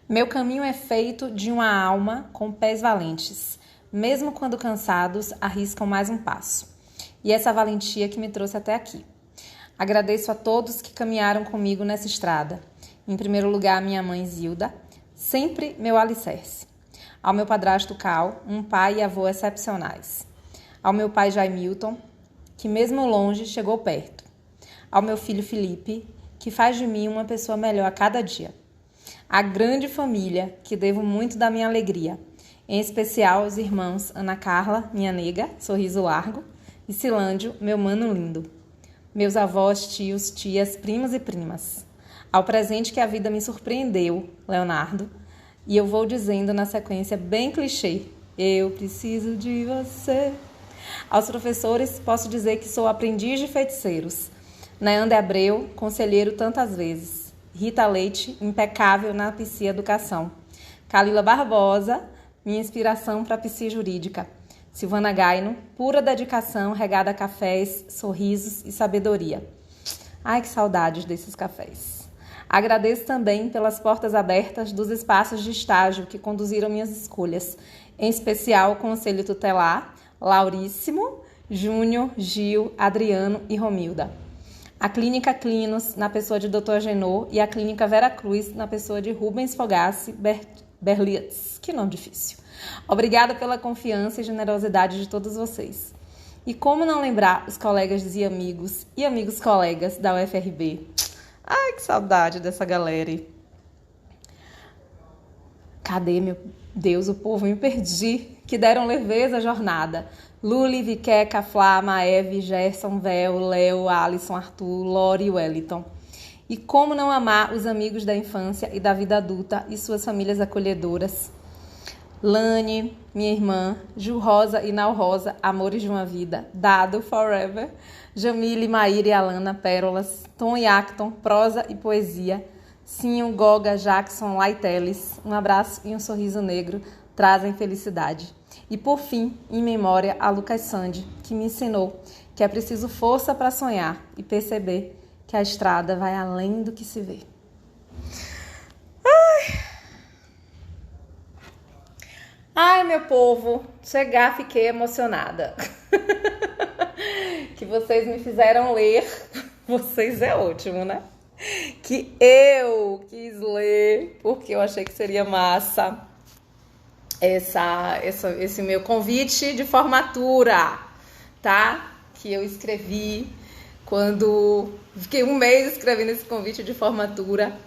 Meu caminho é feito de uma alma com pés valentes. Mesmo quando cansados, arriscam mais um passo. E essa valentia que me trouxe até aqui. Agradeço a todos que caminharam comigo nessa estrada. Em primeiro lugar, a minha mãe Zilda, sempre meu alicerce. Ao meu padrasto Cal, um pai e avô excepcionais. Ao meu pai Jaimilton, que mesmo longe chegou perto. Ao meu filho Felipe, que faz de mim uma pessoa melhor a cada dia. A grande família, que devo muito da minha alegria, em especial os irmãos Ana Carla, minha nega, sorriso largo, e Silândio, meu mano lindo. Meus avós, tios, tias, primos e primas. Ao presente que a vida me surpreendeu, Leonardo, e eu vou dizendo na sequência bem clichê, eu preciso de você. Aos professores, posso dizer que sou aprendiz de feiticeiros. Neande Abreu, conselheiro tantas vezes. Rita Leite, impecável na psi-educação. Calila Barbosa, minha inspiração para a psi jurídica. Silvana Gaino, pura dedicação regada a cafés, sorrisos e sabedoria. Ai, que saudades desses cafés. Agradeço também pelas portas abertas dos espaços de estágio que conduziram minhas escolhas, em especial o Conselho Tutelar, Lauríssimo, Júnior, Gil, Adriano e Romilda. A Clínica Clinos, na pessoa de Dr. Agenor, e a Clínica Vera Cruz, na pessoa de Rubens Fogassi Berlitz. Que nome difícil. Obrigada pela confiança e generosidade de todos vocês. E como não lembrar os colegas e amigos colegas da UFRB? Ai, que saudade dessa galera. Cadê, meu Deus, o povo? Me perdi. Que deram leveza à jornada. Luli, Viqueca, Flá, Maeve, Gerson, Vel, Léo, Alisson, Arthur, Lori e Wellington. E como não amar os amigos da infância e da vida adulta e suas famílias acolhedoras? Lani, minha irmã, Ju Rosa e Nau Rosa, amores de uma vida. Dado, forever. Jamile, Maíra e Alana, pérolas. Tom e Acton, prosa e poesia. Sinho, Goga, Jackson, Laiteles. Um abraço e um sorriso negro trazem felicidade. E por fim, em memória a Lucas Sandi, que me ensinou que é preciso força para sonhar e perceber que a estrada vai além do que se vê. Ai, meu povo, chegar, fiquei emocionada. Que vocês me fizeram ler. Vocês é ótimo, né? Que eu quis ler, porque eu achei que seria massa esse meu convite de formatura, tá? Que eu escrevi quando fiquei um mês escrevendo esse convite de formatura.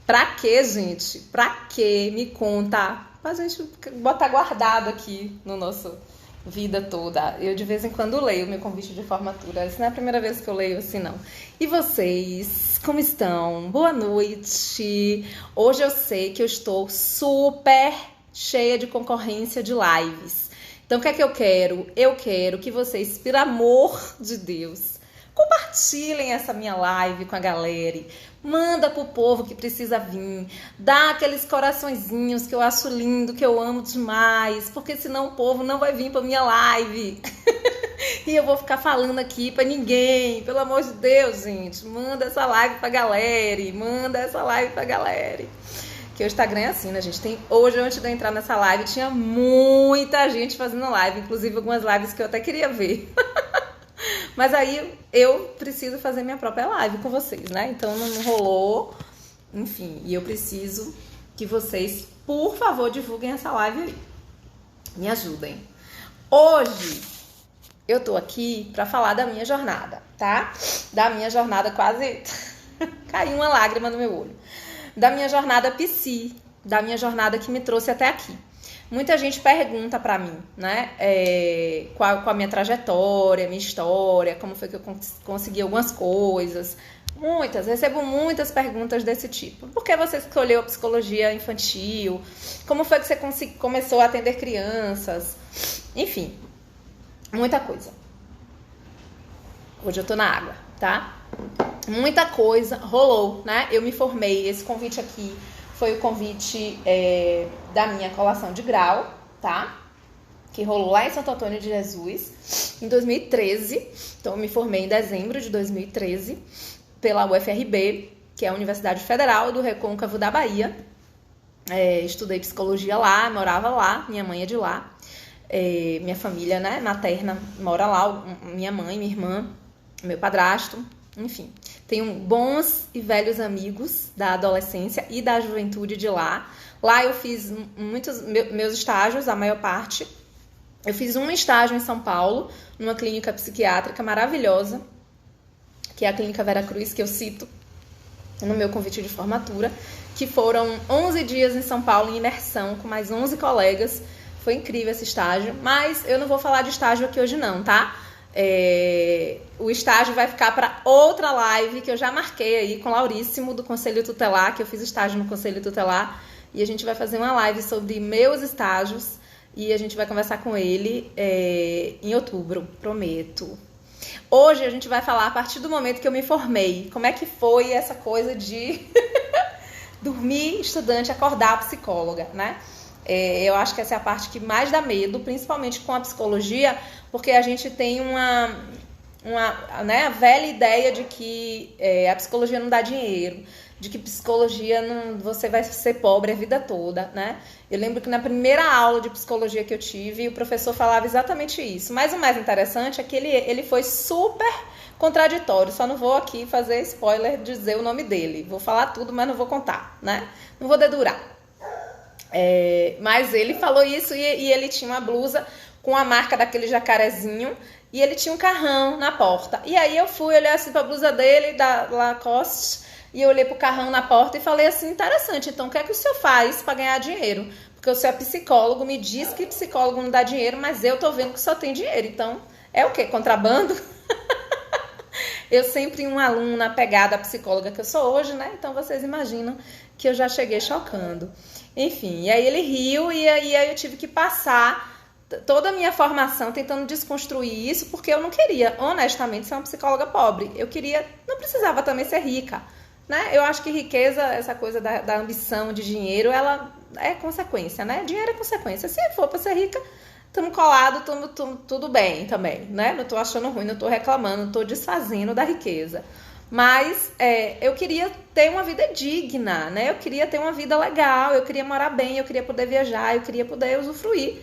Pra quê, gente? Pra quê? Me conta. Pra gente botar guardado aqui no nosso vida toda. Eu de vez em quando leio meu convite de formatura. Essa não é a primeira vez que eu leio assim, não. E vocês, como estão? Boa noite. Hoje eu sei que eu estou super cheia de concorrência de lives. Então, o que é que eu quero? Eu quero que vocês, pelo amor de Deus, compartilhem essa minha live com a galera. Manda pro povo que precisa vir. Dá aqueles coraçõezinhos que eu acho lindo, que eu amo demais. Porque senão o povo não vai vir pra minha live. E eu vou ficar falando aqui pra ninguém. Pelo amor de Deus, gente. Manda essa live pra galera. Manda essa live pra galera. Que o Instagram é assim, né, gente? Hoje, antes de eu entrar nessa live, tinha muita gente fazendo live. Inclusive algumas lives que eu até queria ver. Mas aí eu preciso fazer minha própria live com vocês, né? Então não rolou. Enfim, e eu preciso que vocês, por favor, divulguem essa live aí. Me ajudem. Hoje eu tô aqui pra falar da minha jornada, tá? Da minha jornada, quase caiu uma lágrima no meu olho. Da minha jornada psi, da minha jornada que me trouxe até aqui. Muita gente pergunta pra mim, né, qual a minha trajetória, minha história, como foi que eu consegui algumas coisas. Recebo muitas perguntas desse tipo. Por que você escolheu a psicologia infantil? Como foi que você começou a atender crianças? Enfim, muita coisa. Hoje eu tô na água, tá? Muita coisa rolou, né? Eu me formei, esse convite aqui foi o convite da minha colação de grau, tá? Que rolou lá em Santo Antônio de Jesus, em 2013. Então, eu me formei em dezembro de 2013 pela UFRB, que é a Universidade Federal do Recôncavo da Bahia. Estudei psicologia lá, morava lá, minha mãe é de lá. Minha família, né, materna mora lá, minha mãe, minha irmã, meu padrasto, enfim. Tenho bons e velhos amigos da adolescência e da juventude de lá. Lá eu fiz muitos meus estágios, a maior parte. Eu fiz um estágio em São Paulo, numa clínica psiquiátrica maravilhosa, que é a Clínica Vera Cruz, que eu cito no meu convite de formatura, que foram 11 dias em São Paulo em imersão, com mais 11 colegas. Foi incrível esse estágio, mas eu não vou falar de estágio aqui hoje não, tá? O estágio vai ficar para outra live que eu já marquei aí com o Lauríssimo do Conselho Tutelar, que eu fiz estágio no Conselho Tutelar, e a gente vai fazer uma live sobre meus estágios e a gente vai conversar com ele em outubro, prometo. Hoje a gente vai falar a partir do momento que eu me formei, como é que foi essa coisa de dormir estudante, acordar psicóloga, né? Eu acho que essa é a parte que mais dá medo, principalmente com a psicologia, porque a gente tem né, a velha ideia de que a psicologia não dá dinheiro, de que psicologia você vai ser pobre a vida toda, né? Eu lembro que na primeira aula de psicologia que eu tive, o professor falava exatamente isso. Mas o mais interessante é que ele foi super contraditório. Só não vou aqui fazer spoiler, dizer o nome dele. Vou falar tudo, mas não vou contar, né? Não vou dedurar. Mas ele falou isso e ele tinha uma blusa com a marca daquele jacarezinho e ele tinha um carrão na porta. E aí eu fui olhar assim pra blusa dele, da Lacoste, e eu olhei pro carrão na porta e falei assim, interessante, então o que é que o senhor faz para ganhar dinheiro? Porque o senhor é psicólogo, me diz que psicólogo não dá dinheiro, mas eu tô vendo que o senhor tem dinheiro, então é o quê? Contrabando? Eu sempre uma aluna pegada psicóloga que eu sou hoje, né? Então vocês imaginam que eu já cheguei chocando. Enfim, e aí ele riu e aí eu tive que passar toda a minha formação tentando desconstruir isso, porque eu não queria, honestamente, ser uma psicóloga pobre. Eu queria, não precisava também ser rica, né? Eu acho que riqueza, essa coisa da ambição de dinheiro, ela é consequência, né? Dinheiro é consequência. Se for para ser rica, estamos colados, tudo bem também, né? Não tô achando ruim, não tô reclamando, não tô desfazendo da riqueza. Mas eu queria ter uma vida digna, né? Eu queria ter uma vida legal, eu queria morar bem, eu queria poder viajar, eu queria poder usufruir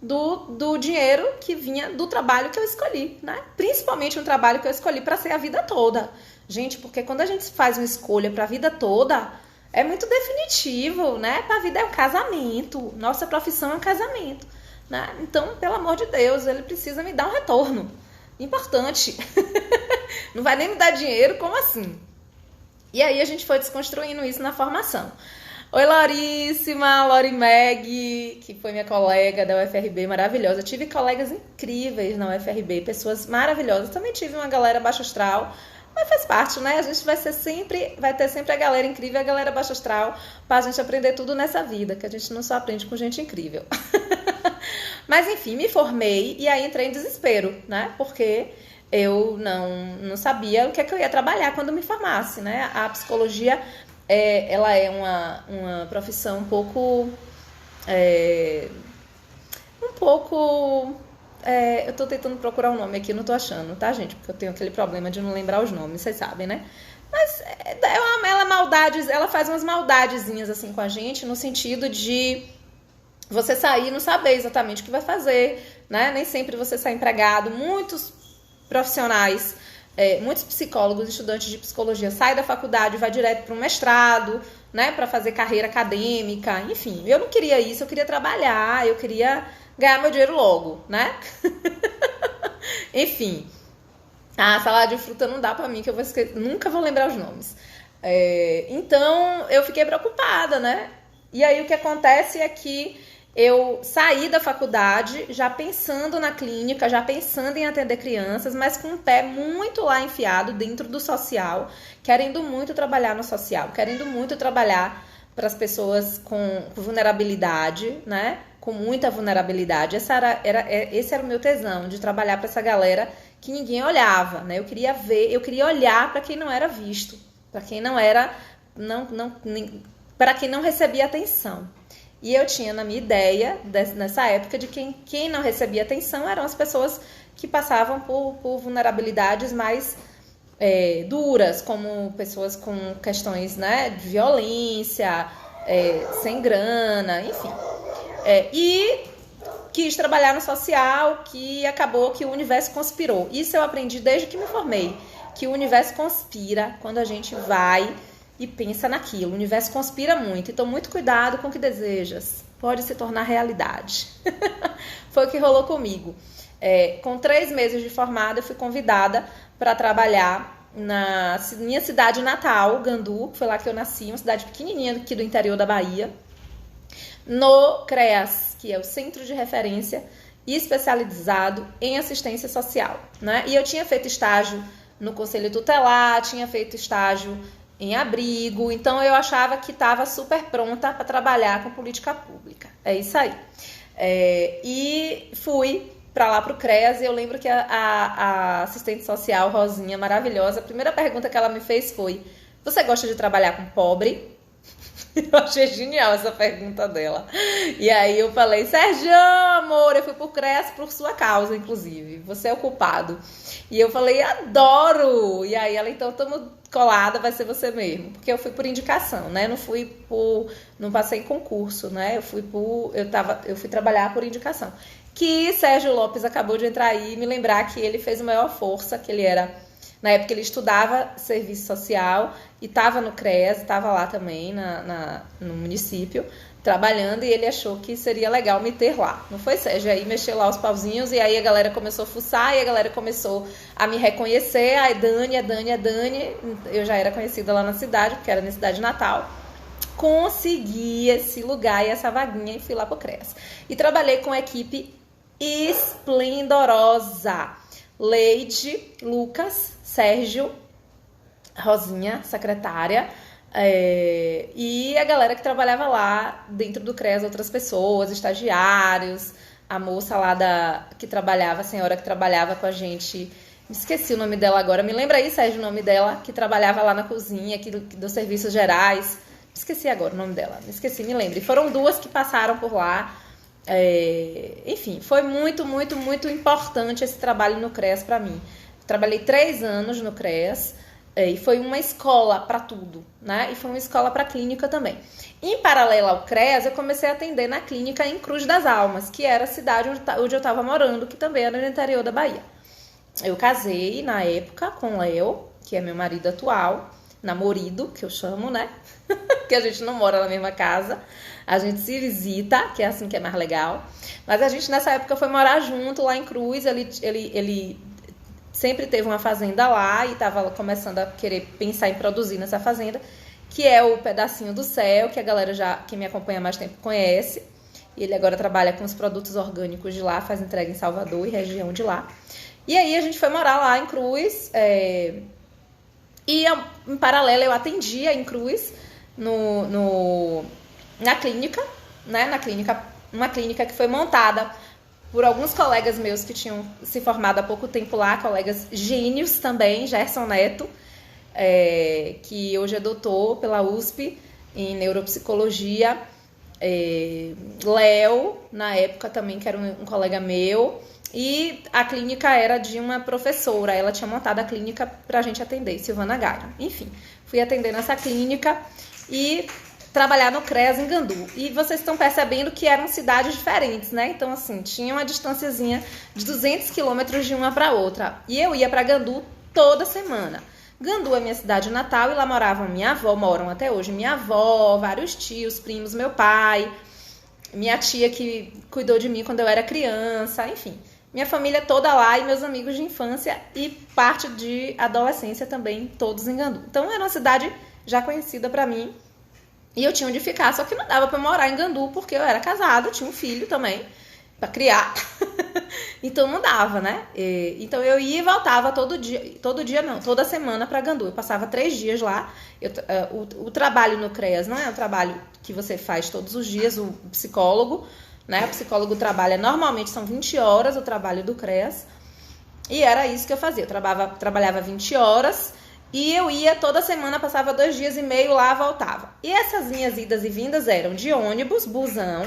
do dinheiro que vinha do trabalho que eu escolhi, né? Principalmente um trabalho que eu escolhi para ser a vida toda. Gente, porque quando a gente faz uma escolha para a vida toda, é muito definitivo, né? Para a vida é um casamento, nossa profissão é um casamento, né? Então, pelo amor de Deus, ele precisa me dar um retorno importante. Não vai nem me dar dinheiro, como assim? E aí a gente foi desconstruindo isso na formação. Oi, Lauríssima, Lori Meg, que foi minha colega da UFRB, maravilhosa. Eu tive colegas incríveis na UFRB, pessoas maravilhosas. Também tive uma galera baixa astral, mas faz parte, né? A gente vai ter sempre a galera incrível e a galera baixa astral pra gente aprender tudo nessa vida, que a gente não só aprende com gente incrível. Mas enfim, me formei e aí entrei em desespero, né? Porque eu não sabia o que é que eu ia trabalhar quando me formasse, né? A psicologia, ela é uma profissão um pouco... eu tô tentando procurar um nome aqui, não tô achando, tá, gente? Porque eu tenho aquele problema de não lembrar os nomes, vocês sabem, né? Mas ela faz umas maldadezinhas assim com a gente, no sentido de você sair e não saber exatamente o que vai fazer, né? Nem sempre você sai empregado. Muitos profissionais, muitos psicólogos, estudantes de psicologia saem da faculdade e vai direto para um mestrado, né? Para fazer carreira acadêmica, enfim. Eu não queria isso, eu queria trabalhar, eu queria ganhar meu dinheiro logo, né? Enfim. Salada de fruta não dá para mim, que eu nunca vou lembrar os nomes. Então, eu fiquei preocupada, né? E aí, o que acontece é que eu saí da faculdade já pensando na clínica, já pensando em atender crianças, mas com o pé muito lá enfiado dentro do social, querendo muito trabalhar no social, querendo muito trabalhar para as pessoas com vulnerabilidade, né? Com muita vulnerabilidade. Esse era o meu tesão, de trabalhar para essa galera que ninguém olhava, né? Eu queria olhar para quem não era visto, para quem não era, para quem não recebia atenção. E eu tinha na minha ideia, nessa época, de quem não recebia atenção eram as pessoas que passavam por vulnerabilidades mais duras, como pessoas com questões, né, de violência, sem grana, enfim. E quis trabalhar no social, que acabou que o universo conspirou. Isso eu aprendi desde que me formei, que o universo conspira quando a gente vai e pensa naquilo. O universo conspira muito, então muito cuidado com o que desejas. Pode se tornar realidade. Foi o que rolou comigo. Com 3 meses de formada, eu fui convidada para trabalhar na minha cidade natal, Gandu, que foi lá que eu nasci, uma cidade pequenininha aqui do interior da Bahia, no CREAS, que é o Centro de Referência especializado em assistência social, né? E eu tinha feito estágio no Conselho Tutelar, tinha feito estágio em abrigo, então eu achava que estava super pronta para trabalhar com política pública. É isso aí. E fui para lá, para o CREAS, e eu lembro que a assistente social, Rosinha, maravilhosa, a primeira pergunta que ela me fez foi: você gosta de trabalhar com pobre? Eu achei genial essa pergunta dela. E aí eu falei: Sérgio, amor, eu fui pro CREAS por sua causa, inclusive. Você é o culpado. E eu falei: adoro! E aí ela: então, estamos colada, vai ser você mesmo. Porque eu fui por indicação, né? Não passei em concurso, né? Eu fui trabalhar por indicação. Que Sérgio Lopes acabou de entrar aí e me lembrar que ele fez a maior força, que ele era... Na época ele estudava serviço social e estava no CREAS, estava lá também no município, trabalhando, e ele achou que seria legal me ter lá. Não foi, Sérgio? Aí mexeu lá os pauzinhos e aí a galera começou a fuçar e a galera começou a me reconhecer. A Dani. Eu já era conhecida lá na cidade, porque era na cidade natal. Consegui esse lugar e essa vaguinha e fui lá pro CREAS. E trabalhei com a equipe esplendorosa. Leide, Lucas, Sérgio, Rosinha, secretária, e a galera que trabalhava lá dentro do CREAS, outras pessoas, estagiários, a moça lá que trabalhava, a senhora que trabalhava com a gente, me esqueci o nome dela agora, me lembra aí, Sérgio, o nome dela, que trabalhava lá na cozinha, dos serviços gerais, esqueci agora o nome dela, me lembre. Foram 2 que passaram por lá. Enfim, foi muito, muito, muito importante esse trabalho no CREAS para mim. Trabalhei 3 anos no CREAS e foi uma escola para tudo, né? E foi uma escola para clínica também. Em paralelo ao CREAS, eu comecei a atender na clínica em Cruz das Almas, que era a cidade onde eu estava morando, que também era no interior da Bahia. Eu casei na época com o Léo, que é meu marido atual, namorido, que eu chamo, né? Que a gente não mora na mesma casa. A gente se visita, que é assim que é mais legal. Mas a gente nessa época foi morar junto lá em Cruz. Ele sempre teve uma fazenda lá e estava começando a querer pensar em produzir nessa fazenda, que é o Pedacinho do Céu, que a galera quem me acompanha há mais tempo conhece. E ele agora trabalha com os produtos orgânicos de lá, faz entrega em Salvador e região de lá. E aí a gente foi morar lá em Cruz, e em paralelo eu atendia em Cruz na clínica, né? Uma clínica que foi montada por alguns colegas meus que tinham se formado há pouco tempo lá, colegas gênios também, Gerson Neto, que hoje é doutor pela USP em neuropsicologia, Léo, na época também, que era um colega meu, e a clínica era de uma professora, ela tinha montado a clínica pra gente atender, Silvana Galho. Enfim, fui atender nessa clínica e trabalhar no CREAS em Gandu. E vocês estão percebendo que eram cidades diferentes, né? Então, assim, tinha uma distanciazinha de 200 quilômetros de uma para outra. E eu ia para Gandu toda semana. Gandu é minha cidade natal e lá moram até hoje minha avó, vários tios, primos, meu pai, minha tia que cuidou de mim quando eu era criança, enfim. Minha família toda lá e meus amigos de infância e parte de adolescência também, todos em Gandu. Então, era uma cidade já conhecida para mim. E eu tinha onde ficar, só que não dava pra morar em Gandu, porque eu era casada, tinha um filho também pra criar. Então não dava, né? Então eu ia e voltava toda semana pra Gandu. Eu passava 3 dias lá. O trabalho no CREAS não é um trabalho que você faz todos os dias, o psicólogo, né? O psicólogo trabalha, normalmente são 20 horas o trabalho do CREAS. E era isso que eu fazia. Eu trabalhava 20 horas. E eu ia toda semana, passava 2 dias e meio lá, voltava. E essas minhas idas e vindas eram de ônibus, busão.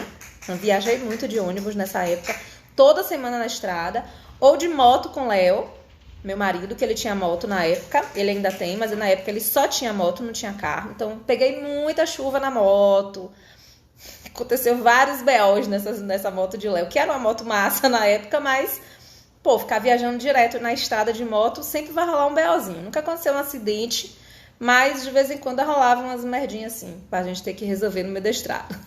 Eu viajei muito de ônibus nessa época, toda semana na estrada. Ou de moto com Léo, meu marido, que ele tinha moto na época, ele ainda tem, mas na época ele só tinha moto, não tinha carro. Então, peguei muita chuva na moto. Aconteceu vários BOs nessa moto de Léo, que era uma moto massa na época, mas, pô, ficar viajando direto na estrada de moto, sempre vai rolar um BOzinho. Nunca aconteceu um acidente, mas de vez em quando rolavam umas merdinhas assim, pra gente ter que resolver no meio da estrada.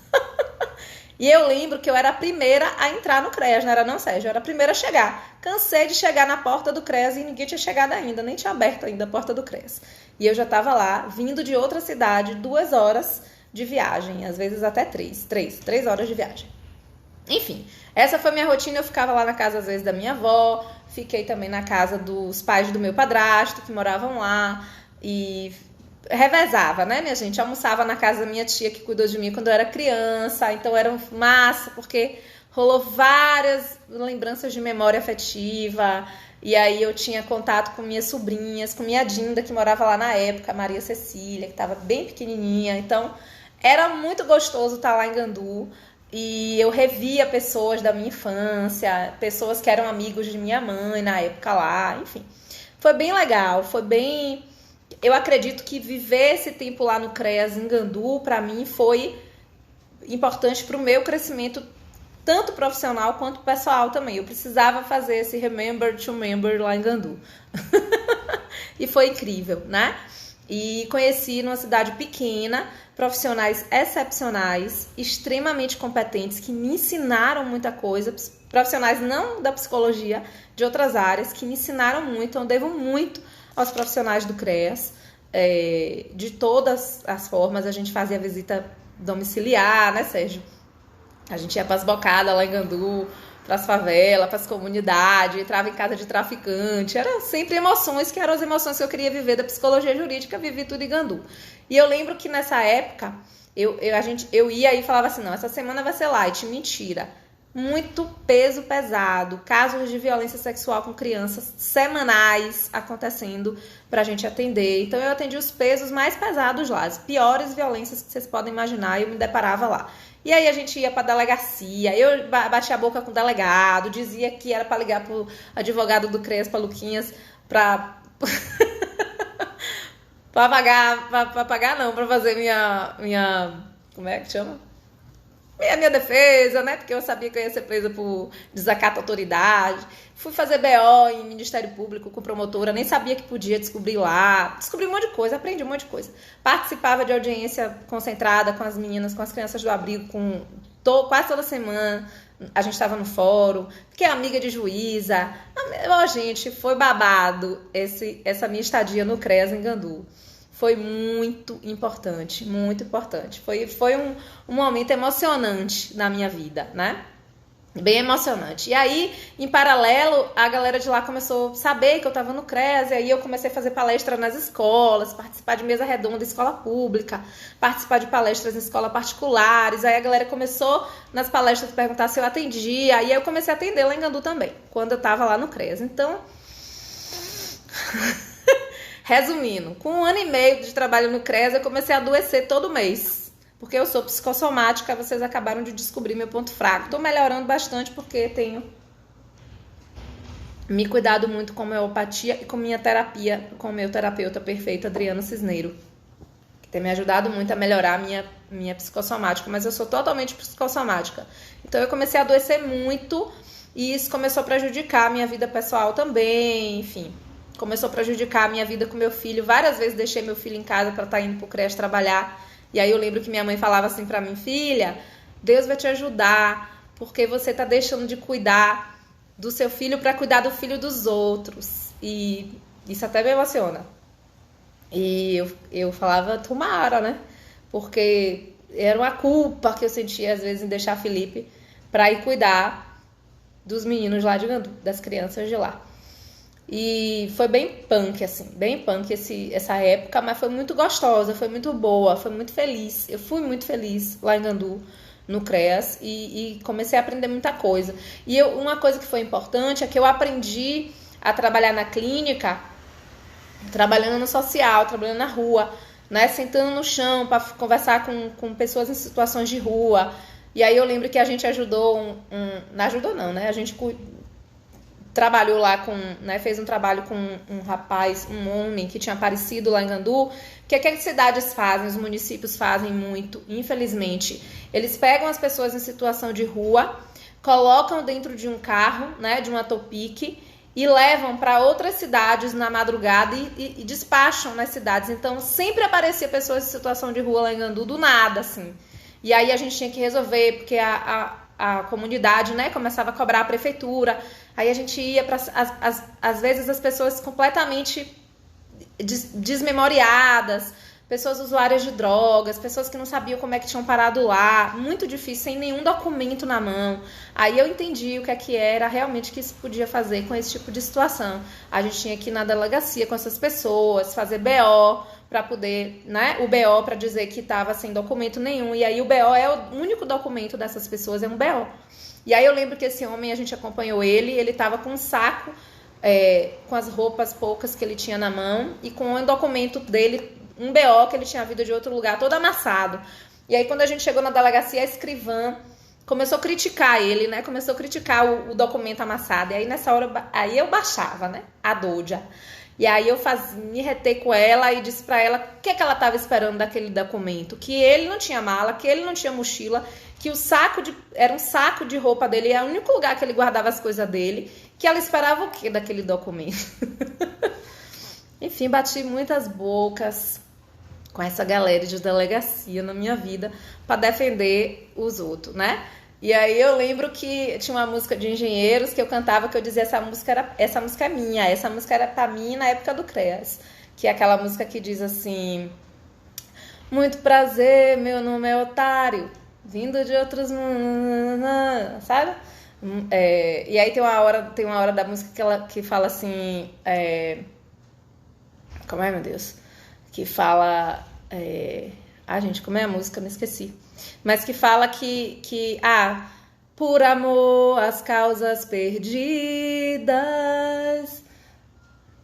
E eu lembro que eu era a primeira a entrar no CREAS, não era não, Sérgio? Eu era a primeira a chegar. Cansei de chegar na porta do CREAS e ninguém tinha chegado ainda, nem tinha aberto ainda a porta do CREAS. E eu já estava lá, vindo de outra cidade, 2 horas de viagem, às vezes até 3 horas de viagem. Enfim, essa foi minha rotina. Eu ficava lá na casa, às vezes, da minha avó, fiquei também na casa dos pais do meu padrasto, que moravam lá, e revezava, né, minha gente? Almoçava na casa da minha tia, que cuidou de mim quando eu era criança, então era massa, porque rolou várias lembranças de memória afetiva, e aí eu tinha contato com minhas sobrinhas, com minha Dinda, que morava lá na época, a Maria Cecília, que estava bem pequenininha, então era muito gostoso estar lá em Gandu, e eu revia pessoas da minha infância, pessoas que eram amigos de minha mãe na época lá, enfim. Foi bem legal, foi bem... Eu acredito que viver esse tempo lá no CREAS em Gandu, para mim, foi importante para o meu crescimento, tanto profissional quanto pessoal também. Eu precisava fazer esse Remember to Member lá em Gandu. E foi incrível, né? E conheci numa cidade pequena profissionais excepcionais, extremamente competentes, que me ensinaram muita coisa, profissionais não da psicologia, de outras áreas, que me ensinaram muito. Eu devo muito aos profissionais do CREAS, de todas as formas. A gente fazia visita domiciliar, né, Sérgio? A gente ia para as bocadas lá em Gandu, para as favelas, para as comunidades, entrava em casa de traficante. Era sempre emoções, que eram as emoções que eu queria viver da psicologia jurídica, vivi tudo em Gandu. E eu lembro que nessa época, eu ia e falava assim, não, essa semana vai ser light. Mentira. Muito peso pesado, casos de violência sexual com crianças semanais acontecendo pra gente atender. Então eu atendi os pesos mais pesados lá, as piores violências que vocês podem imaginar, e eu me deparava lá. E aí a gente ia pra delegacia, eu batia a boca com o delegado, dizia que era pra ligar pro advogado do CREAS, pra Luquinhas, pra pra fazer minha como é que chama? Minha defesa, né? Porque eu sabia que eu ia ser presa por desacato à autoridade. Fui fazer BO em Ministério Público com promotora, nem sabia que podia descobrir lá. Descobri um monte de coisa, aprendi um monte de coisa. Participava de audiência concentrada com as meninas, com as crianças do abrigo, quase toda semana. A gente estava no fórum. Fiquei amiga de juíza. Gente, foi babado essa minha estadia no CREAS em Gandu. Foi muito importante, muito importante. Foi um momento emocionante na minha vida, né? Bem emocionante. E aí, em paralelo, a galera de lá começou a saber que eu estava no CREAS, e aí eu comecei a fazer palestra nas escolas, participar de mesa redonda em escola pública, participar de palestras em escola particulares. Aí a galera começou, nas palestras, a perguntar se eu atendia, e aí eu comecei a atender lá em Gandu também, quando eu estava lá no CREAS. Então... Resumindo, com 1 ano e meio de trabalho no CREAS, eu comecei a adoecer todo mês. Porque eu sou psicossomática, vocês acabaram de descobrir meu ponto fraco. Estou melhorando bastante porque tenho me cuidado muito com homeopatia e com minha terapia, com o meu terapeuta perfeito, Adriano Cisneiro, que tem me ajudado muito a melhorar minha psicossomática. Mas eu sou totalmente psicossomática. Então eu comecei a adoecer muito e isso começou a prejudicar a minha vida pessoal também, enfim... Começou a prejudicar a minha vida com meu filho. Várias vezes deixei meu filho em casa para estar indo pro CREAS trabalhar. E aí eu lembro que minha mãe falava assim para mim, filha, Deus vai te ajudar, porque você tá deixando de cuidar do seu filho para cuidar do filho dos outros. E isso até me emociona. E eu falava, tomara, né? Porque era uma culpa que eu sentia às vezes em deixar Felipe para ir cuidar dos meninos lá de Gandu, das crianças de lá. E foi bem punk, assim, bem punk essa época, mas foi muito gostosa, foi muito boa, foi muito feliz. Eu fui muito feliz lá em Gandu, no CREAS, e comecei a aprender muita coisa. E uma coisa que foi importante é que eu aprendi a trabalhar na clínica, trabalhando no social, trabalhando na rua, né, sentando no chão para conversar com pessoas em situações de rua. E aí eu lembro que a gente ajudou, não ajudou não, né, a gente trabalhou lá com, né, fez um trabalho com um rapaz, um homem que tinha aparecido lá em Gandu. O que as cidades fazem, os municípios fazem muito, infelizmente. Eles pegam as pessoas em situação de rua, colocam dentro de um carro, né, de uma topique, e levam para outras cidades na madrugada e despacham nas cidades. Então, sempre aparecia pessoas em situação de rua lá em Gandu, do nada, assim. E aí a gente tinha que resolver, porque a comunidade, né, começava a cobrar a prefeitura. Aí a gente ia para, às vezes, as pessoas completamente desmemoriadas, pessoas usuárias de drogas, pessoas que não sabiam como é que tinham parado lá, muito difícil, sem nenhum documento na mão. Aí eu entendi o que era realmente que se podia fazer com esse tipo de situação. A gente tinha que ir na delegacia com essas pessoas, fazer BO para poder, né, o BO para dizer que estava sem documento nenhum. E aí o BO é o único documento dessas pessoas, é um BO. E aí eu lembro que esse homem, a gente acompanhou ele estava com um saco, com as roupas poucas que ele tinha na mão e com o documento dele, um BO que ele tinha vindo de outro lugar, todo amassado. E aí, quando a gente chegou na delegacia, a escrivã começou a criticar ele, né? Começou a criticar o documento amassado. E aí, nessa hora, aí eu baixava, né? A doja. E aí eu me retei com ela e disse pra ela o que ela estava esperando daquele documento. Que ele não tinha mala, que ele não tinha mochila, que era um saco de roupa dele, é o único lugar que ele guardava as coisas dele. Que ela esperava o quê daquele documento? Enfim, bati muitas bocas com essa galera de delegacia na minha vida para defender os outros, né? E aí eu lembro que tinha uma música de Engenheiros que eu cantava, que eu dizia essa música é minha, essa música era pra mim na época do CREAS, que é aquela música que diz assim: muito prazer, meu nome é Otário, vindo de outros, sabe? E aí tem uma hora da música que fala assim, como é, meu Deus? Que fala... gente, como é a música? Me esqueci. Mas que fala por amor às causas perdidas.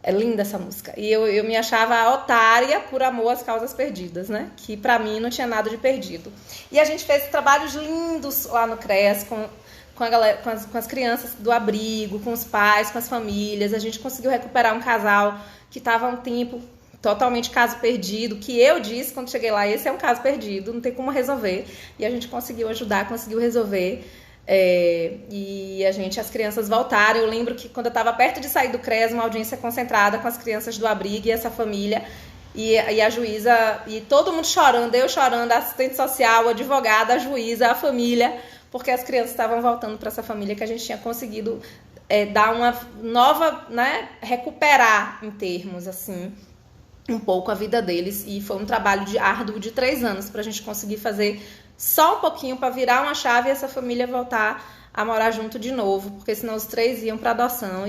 É linda essa música. E eu me achava otária por amor às causas perdidas, né? Que pra mim não tinha nada de perdido. E a gente fez trabalhos lindos lá no CREAS com a galera, com as crianças do abrigo, com os pais, com as famílias. A gente conseguiu recuperar um casal que estava há um tempo totalmente caso perdido, que eu disse quando cheguei lá, esse é um caso perdido, não tem como resolver. E a gente conseguiu ajudar, conseguiu resolver. E as crianças voltaram. Eu lembro que quando eu estava perto de sair do CREAS, uma audiência concentrada com as crianças do abrigo e essa família, e a juíza, e todo mundo chorando, eu chorando, a assistente social, a advogada, a juíza, a família, porque as crianças estavam voltando para essa família que a gente tinha conseguido dar uma nova, né, recuperar em termos, assim, um pouco a vida deles. E foi um trabalho árduo de 3 anos para a gente conseguir fazer só um pouquinho para virar uma chave e essa família voltar a morar junto de novo, porque senão os 3 iam para adoção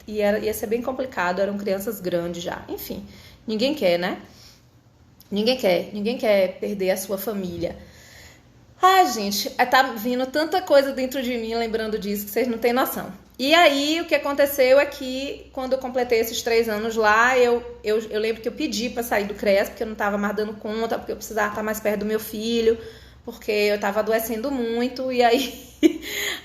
ia ser bem complicado, eram crianças grandes já. Enfim, ninguém quer, né? Ninguém quer perder a sua família. Ai, gente, tá vindo tanta coisa dentro de mim lembrando disso que vocês não têm noção. E aí, o que aconteceu é que, quando eu completei esses 3 anos lá, eu lembro que eu pedi para sair do CREAS, porque eu não estava mais dando conta, porque eu precisava estar mais perto do meu filho, porque eu estava adoecendo muito. E aí,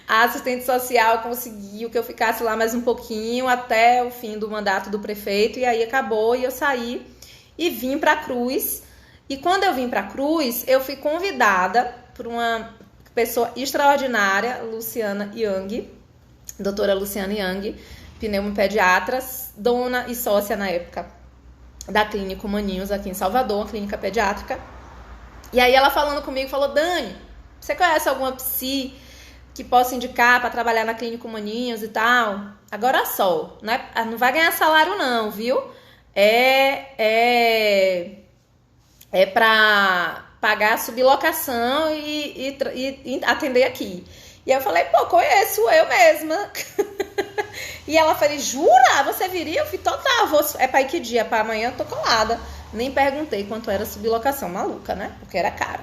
a assistente social conseguiu que eu ficasse lá mais um pouquinho, até o fim do mandato do prefeito, e aí acabou, e eu saí e vim para Cruz. E quando eu vim para Cruz, eu fui convidada por uma pessoa extraordinária, Luciana Young, doutora Luciana Young, pneumopediatra, dona e sócia na época da Clínica Maninhos aqui em Salvador, uma clínica pediátrica. E aí ela falando comigo, falou: Dani, você conhece alguma psi que possa indicar para trabalhar na Clínica Maninhos e tal? Agora só, né? Não vai ganhar salário não, viu? É para pagar a sublocação e atender aqui. E eu falei: pô, conheço eu mesma. E ela falou: jura? Você viria? Eu falei: total, é pra ir que dia? Pra amanhã eu tô colada. Nem perguntei quanto era a sublocação, maluca, né? Porque era cara.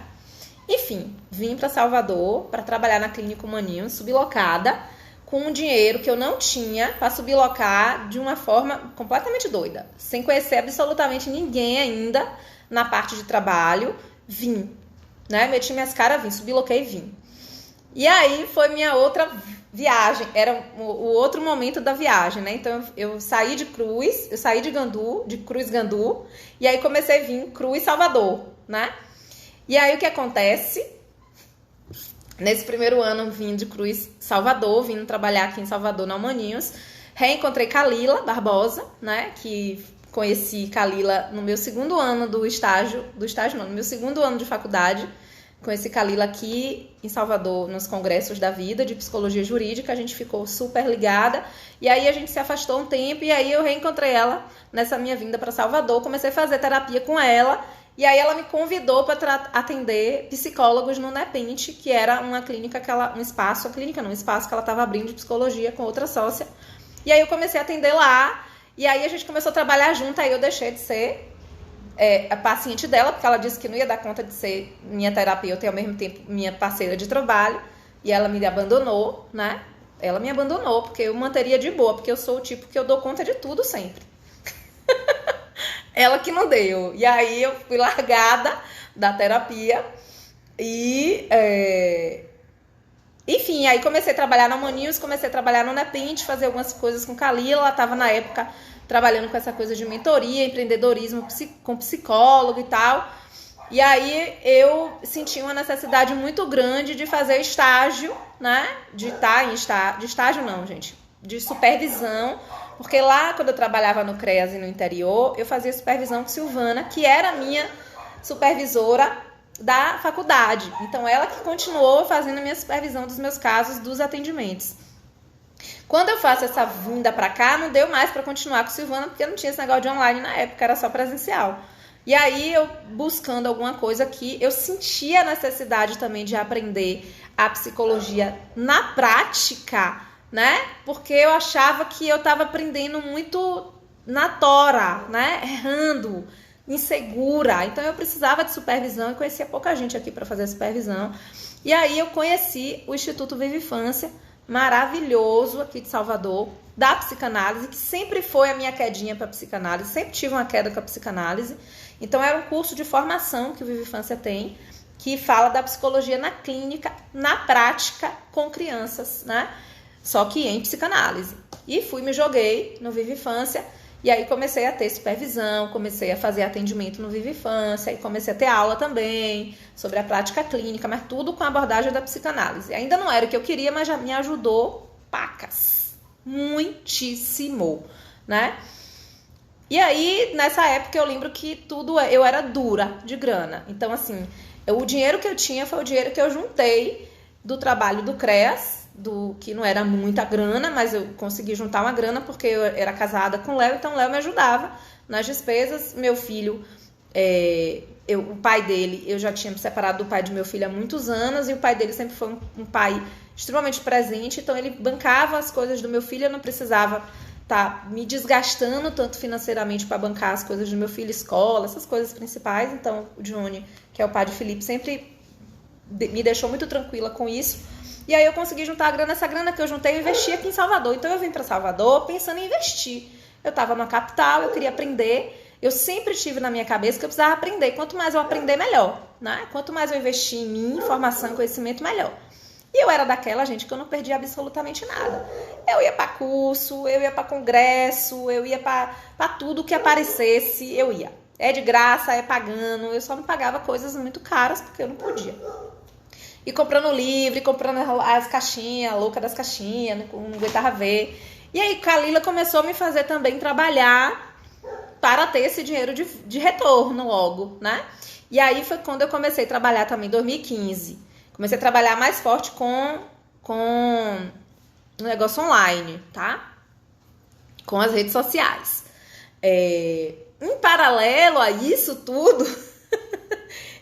Enfim, vim pra Salvador pra trabalhar na Clínica Maninhos, sublocada, com um dinheiro que eu não tinha pra sublocar de uma forma completamente doida. Sem conhecer absolutamente ninguém ainda na parte de trabalho. Vim, né? Meti minhas caras, vim, subloquei e vim. E aí foi minha outra viagem, era o outro momento da viagem, né? Então eu saí de Cruz, eu saí de Gandu, de Cruz Gandu, e aí comecei a vir Cruz Salvador, né? E aí o que acontece? Nesse primeiro ano vindo de Cruz Salvador, vindo trabalhar aqui em Salvador, na Almaninhos, reencontrei Kalila Barbosa, né? Que conheci Kalila no meu segundo ano do estágio não, no meu segundo ano de faculdade. Conheci Kalila aqui em Salvador, nos congressos da vida de psicologia jurídica, a gente ficou super ligada, e aí a gente se afastou um tempo, e aí eu reencontrei ela nessa minha vinda para Salvador, comecei a fazer terapia com ela, e aí ela me convidou para atender psicólogos no Nepente, que era uma clínica, um espaço que ela estava abrindo de psicologia com outra sócia, e aí eu comecei a atender lá, e aí a gente começou a trabalhar junto, aí eu deixei de ser a paciente dela, porque ela disse que não ia dar conta de ser minha terapeuta e ao mesmo tempo minha parceira de trabalho, e ela me abandonou, né? Ela me abandonou, porque eu manteria de boa, porque eu sou o tipo que eu dou conta de tudo sempre. Ela que não deu. E aí eu fui largada da terapia e... Enfim, aí comecei a trabalhar na Maninhos, comecei a trabalhar no Nepente, fazer algumas coisas com Kalila, ela estava na época trabalhando com essa coisa de mentoria, empreendedorismo com psicólogo e tal. E aí eu senti uma necessidade muito grande de fazer estágio, né? De estágio não, gente, de supervisão, porque lá quando eu trabalhava no CREAS e no interior, eu fazia supervisão com Silvana, que era a minha supervisora da faculdade. Então ela que continuou fazendo a minha supervisão dos meus casos, dos atendimentos. Quando eu faço essa vinda pra cá, não deu mais pra continuar com Silvana, porque não tinha esse negócio de online na época, era só presencial. E aí eu buscando alguma coisa aqui, eu sentia a necessidade também de aprender a psicologia na prática, né? Porque eu achava que eu tava aprendendo muito na tora, né? Errando, insegura. Então eu precisava de supervisão e conhecia pouca gente aqui para fazer supervisão. E aí eu conheci o Instituto Viva Infância, maravilhoso aqui de Salvador, da psicanálise, que sempre foi a minha quedinha para psicanálise, sempre tive uma queda com a psicanálise. Então era um curso de formação que o Viva Infância tem, que fala da psicologia na clínica, na prática, com crianças, né? Só que em psicanálise. E me joguei no Viva Infância, e aí comecei a ter supervisão, comecei a fazer atendimento no Viva Infância, e comecei a ter aula também sobre a prática clínica, mas tudo com a abordagem da psicanálise. Ainda não era o que eu queria, mas já me ajudou pacas, muitíssimo, né? E aí, nessa época, eu lembro que eu era dura de grana. Então, assim, o dinheiro que eu tinha foi o dinheiro que eu juntei do trabalho do CREAS, que não era muita grana, mas eu consegui juntar uma grana porque eu era casada com o Léo, então o Léo me ajudava nas despesas. Meu filho, o pai dele, eu já tinha me separado do pai de meu filho há muitos anos, e o pai dele sempre foi um pai extremamente presente, então ele bancava as coisas do meu filho, eu não precisava estar me desgastando tanto financeiramente para bancar as coisas do meu filho, escola, essas coisas principais. Então o Johnny, que é o pai de Felipe, sempre me deixou muito tranquila com isso. E aí eu consegui juntar a grana, essa grana que eu juntei eu investi aqui em Salvador. Então eu vim para Salvador pensando em investir. Eu estava na capital, eu queria aprender. Eu sempre tive na minha cabeça que eu precisava aprender. Quanto mais eu aprender, melhor, né? Quanto mais eu investir em mim, informação, conhecimento, melhor. E eu era daquela gente que eu não perdia absolutamente nada. Eu ia para curso, eu ia para congresso, eu ia para tudo que aparecesse, eu ia. É de graça, é pagando. Eu só não pagava coisas muito caras porque eu não podia. E comprando livro, comprando as caixinhas, a louca das caixinhas, não aguentava ver. E aí Kalila começou a me fazer também trabalhar para ter esse dinheiro de retorno logo, né? E aí foi quando eu comecei a trabalhar também em 2015. Comecei a trabalhar mais forte com um negócio online, tá? Com as redes sociais. Em paralelo a isso tudo,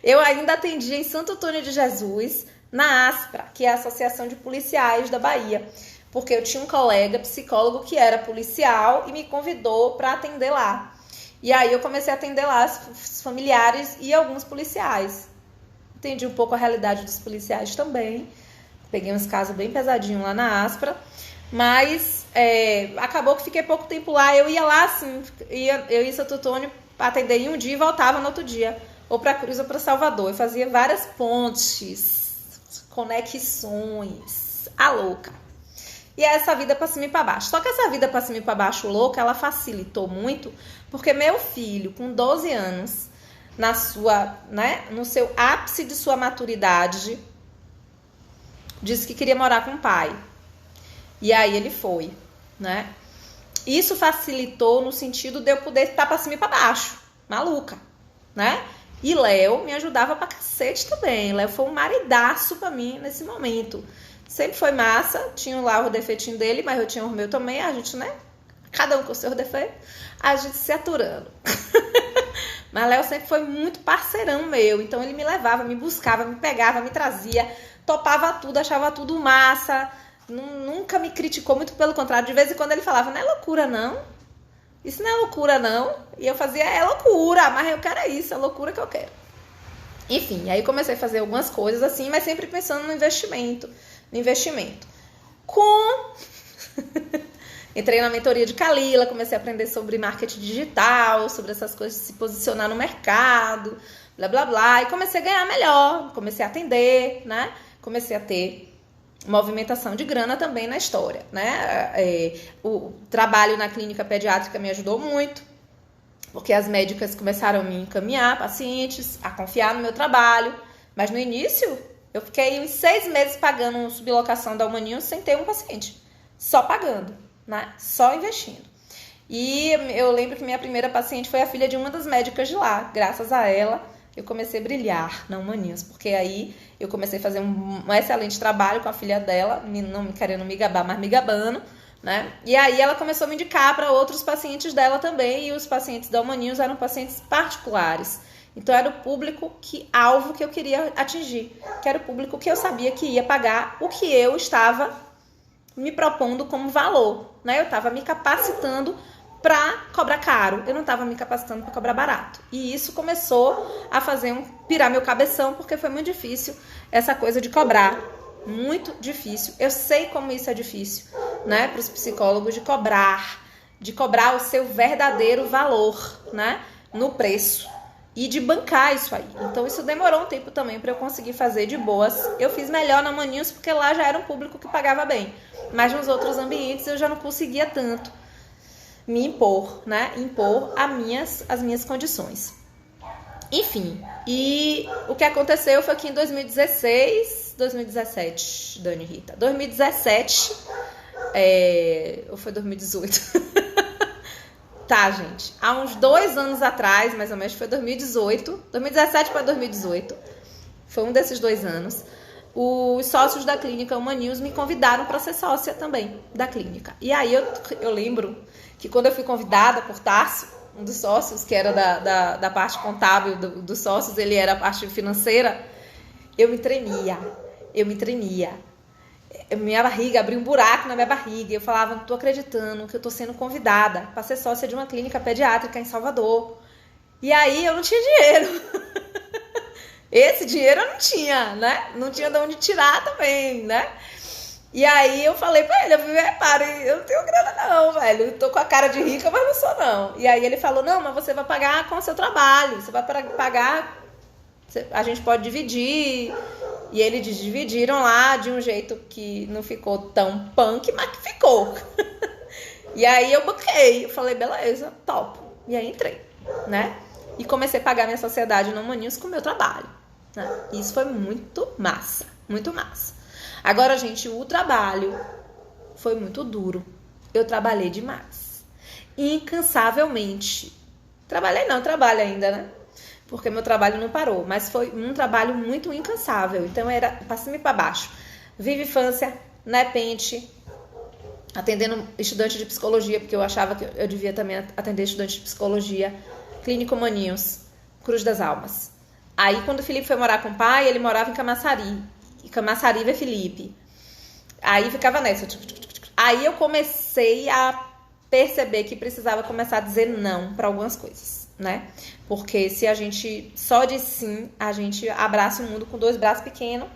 eu ainda atendia em Santo Antônio de Jesus, na ASPRA, que é a Associação de Policiais da Bahia, porque eu tinha um colega psicólogo que era policial e me convidou para atender lá. E aí eu comecei a atender lá os familiares e alguns policiais. Entendi um pouco a realidade dos policiais também. Peguei uns casos bem pesadinhos lá na ASPRA, mas acabou que fiquei pouco tempo lá. Eu ia lá, assim, eu ia em Santo Antônio para atender em um dia e voltava no outro dia, ou para Cruz ou para Salvador. Eu fazia várias pontes conexões, a louca. E é essa vida pra cima e pra baixo. Só que essa vida pra cima e pra baixo louca, ela facilitou muito, porque meu filho, com 12 anos, no seu ápice de sua maturidade, disse que queria morar com o pai. E aí ele foi, né? Isso facilitou no sentido de eu poder estar pra cima e pra baixo, maluca, né? E Léo me ajudava pra cacete também. Léo foi um maridaço pra mim nesse momento. Sempre foi massa, tinha lá o defeitinho dele, mas eu tinha o meu também, a gente, né? Cada um com o seu defeito, a gente se aturando. Mas Léo sempre foi muito parceirão meu, então ele me levava, me buscava, me pegava, me trazia, topava tudo, achava tudo massa, nunca me criticou, muito pelo contrário, de vez em quando ele falava, não é loucura não, isso não é loucura não, e eu fazia, é loucura, mas eu quero isso, é loucura que eu quero. Enfim, aí comecei a fazer algumas coisas assim, mas sempre pensando no investimento. Entrei na mentoria de Kalila, comecei a aprender sobre marketing digital, sobre essas coisas de se posicionar no mercado, blá, blá, blá. E comecei a ganhar melhor, comecei a atender, né? Comecei a ter movimentação de grana também na história, né? O trabalho na clínica pediátrica me ajudou muito, porque as médicas começaram a me encaminhar pacientes, a confiar no meu trabalho. Mas no início, eu fiquei uns 6 meses pagando sublocação da Humaninhos sem ter um paciente. Só pagando, né? Só investindo. E eu lembro que minha primeira paciente foi a filha de uma das médicas de lá. Graças a ela, eu comecei a brilhar na Humaninhos. Porque aí eu comecei a fazer um excelente trabalho com a filha dela, não querendo me gabar, mas me gabando, né? E aí ela começou a me indicar para outros pacientes dela também. E os pacientes da Humaninhos eram pacientes particulares. Então era o público alvo que eu queria atingir, que era o público que eu sabia que ia pagar o que eu estava me propondo como valor, né? Eu estava me capacitando para cobrar caro, eu não estava me capacitando para cobrar barato. E isso começou a fazer pirar meu cabeção, porque foi muito difícil essa coisa de cobrar, muito difícil. Eu sei como isso é difícil, né? Para os psicólogos de cobrar o seu verdadeiro valor, né? No preço. E de bancar isso aí. Então isso demorou um tempo também para eu conseguir fazer de boas. Eu fiz melhor na Humaninhos porque lá já era um público que pagava bem. Mas nos outros ambientes eu já não conseguia tanto me impor, né? Impor as minhas condições. Enfim, e o que aconteceu foi que em 2017, Dani Rita, 2017, ou foi 2018? Tá, gente, há uns 2 anos atrás, mais ou menos, foi 2018, 2017 para 2018, foi um desses 2 anos, os sócios da clínica Humaninhos me convidaram para ser sócia também da clínica. E aí eu lembro que quando eu fui convidada por Tarso, um dos sócios, que era da parte contábil dos sócios, ele era a parte financeira, eu me tremia. Minha barriga, abria um buraco na minha barriga. Eu falava, não tô acreditando que eu tô sendo convidada para ser sócia de uma clínica pediátrica em Salvador. E aí eu não tinha dinheiro. Esse dinheiro eu não tinha, né? Não tinha de onde tirar também, né? E aí eu falei pra ele, eu não tenho grana não, velho. Eu tô com a cara de rica, mas não sou não. E aí ele falou, não, mas você vai pagar com o seu trabalho. Você vai pagar, a gente pode dividir. E eles dividiram lá de um jeito que não ficou tão punk, mas que ficou. E aí eu banquei, eu falei, beleza, topo. E aí entrei, né? E comecei a pagar minha sociedade no Humaninhos com o meu trabalho, né? E isso foi muito massa, muito massa. Agora, gente, o trabalho foi muito duro. Eu trabalhei demais. Incansavelmente. Trabalho ainda, né? Porque meu trabalho não parou, mas foi um trabalho muito incansável. Então era pra cima e pra baixo. Viva Infância, Nepente, atendendo estudante de psicologia, porque eu achava que eu devia também atender estudante de psicologia, Clínica Humaninhos, Cruz das Almas. Aí quando o Felipe foi morar com o pai, ele morava em Camaçari. E Camaçari é Felipe. Aí ficava nessa. Aí eu comecei a perceber que precisava começar a dizer não para algumas coisas, né? Porque se a gente só diz sim, a gente abraça o mundo com 2 braços pequenos,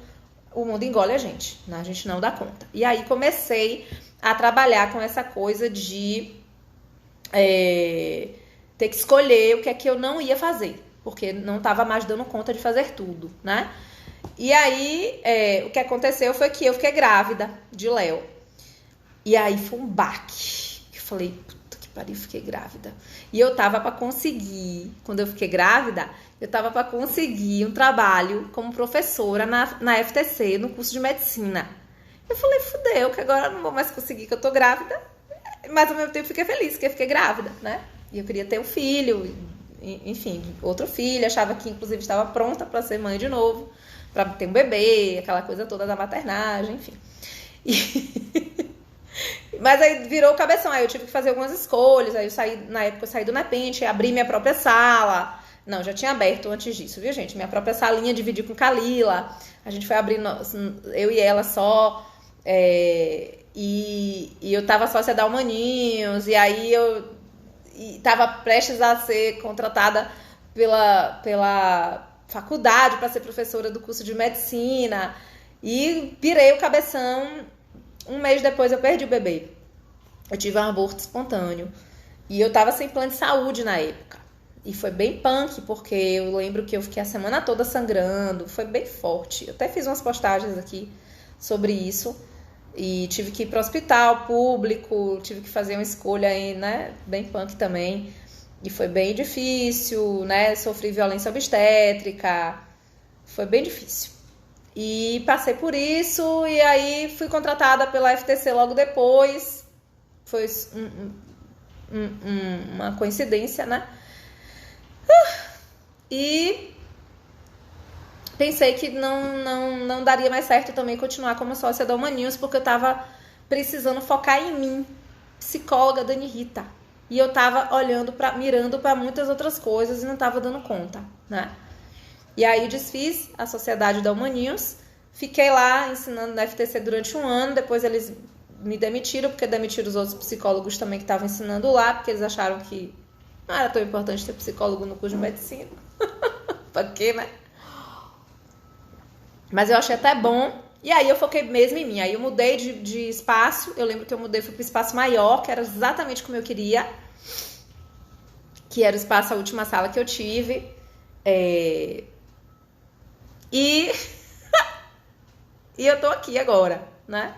o mundo engole a gente, né? A gente não dá conta. E aí comecei a trabalhar com essa coisa de ter que escolher o que é que eu não ia fazer, porque não estava mais dando conta de fazer tudo, né? E aí, o que aconteceu foi que eu fiquei grávida de Léo. E aí foi um baque. Eu falei, puta que pariu, fiquei grávida. E eu tava pra conseguir, quando eu fiquei grávida, eu tava pra conseguir um trabalho como professora na FTC, no curso de medicina. Eu falei, fudeu, que agora eu não vou mais conseguir, que eu tô grávida. Mas ao mesmo tempo fiquei feliz, que eu fiquei grávida, né? E eu queria ter um filho, enfim, outro filho. Achava que inclusive estava pronta pra ser mãe de novo, pra ter um bebê, aquela coisa toda da maternagem, enfim. Mas aí virou o cabeção, aí eu tive que fazer algumas escolhas. Aí na época eu saí do Nepente, abri minha própria sala. Não, já tinha aberto antes disso, viu, gente? Minha própria salinha, dividi com Kalila. A gente foi abrindo, eu e ela só. E eu tava sócia da Humaninhos. E aí eu tava prestes a ser contratada pela faculdade para ser professora do curso de medicina. E pirei o cabeção. Um mês depois eu perdi o bebê. Eu tive um aborto espontâneo. E eu tava sem plano de saúde na época. E foi bem punk, porque eu lembro que eu fiquei a semana toda sangrando. Foi bem forte. Eu até fiz umas postagens aqui sobre isso. E tive que ir pro hospital público. Tive que fazer uma escolha aí, né? Bem punk também. E foi bem difícil, né? Sofri violência obstétrica. Foi bem difícil. E passei por isso, e aí fui contratada pela FTC logo depois. Foi uma coincidência, né? E pensei que não daria mais certo também continuar como sócia da Humaninhos, porque eu tava precisando focar em mim, psicóloga Dani Rita. E eu tava mirando para muitas outras coisas e não tava dando conta, né? E aí desfiz a Sociedade da Humaninhos, fiquei lá ensinando na FTC durante um ano, depois eles me demitiram, porque demitiram os outros psicólogos também que estavam ensinando lá, porque eles acharam que não era tão importante ter psicólogo no curso de medicina. Pra quê, né? Mas eu achei até bom, e aí eu foquei mesmo em mim. Aí eu mudei de espaço, eu lembro que eu mudei, fui pro espaço maior, que era exatamente como eu queria, que era o espaço, a última sala que eu tive. E eu tô aqui agora, né?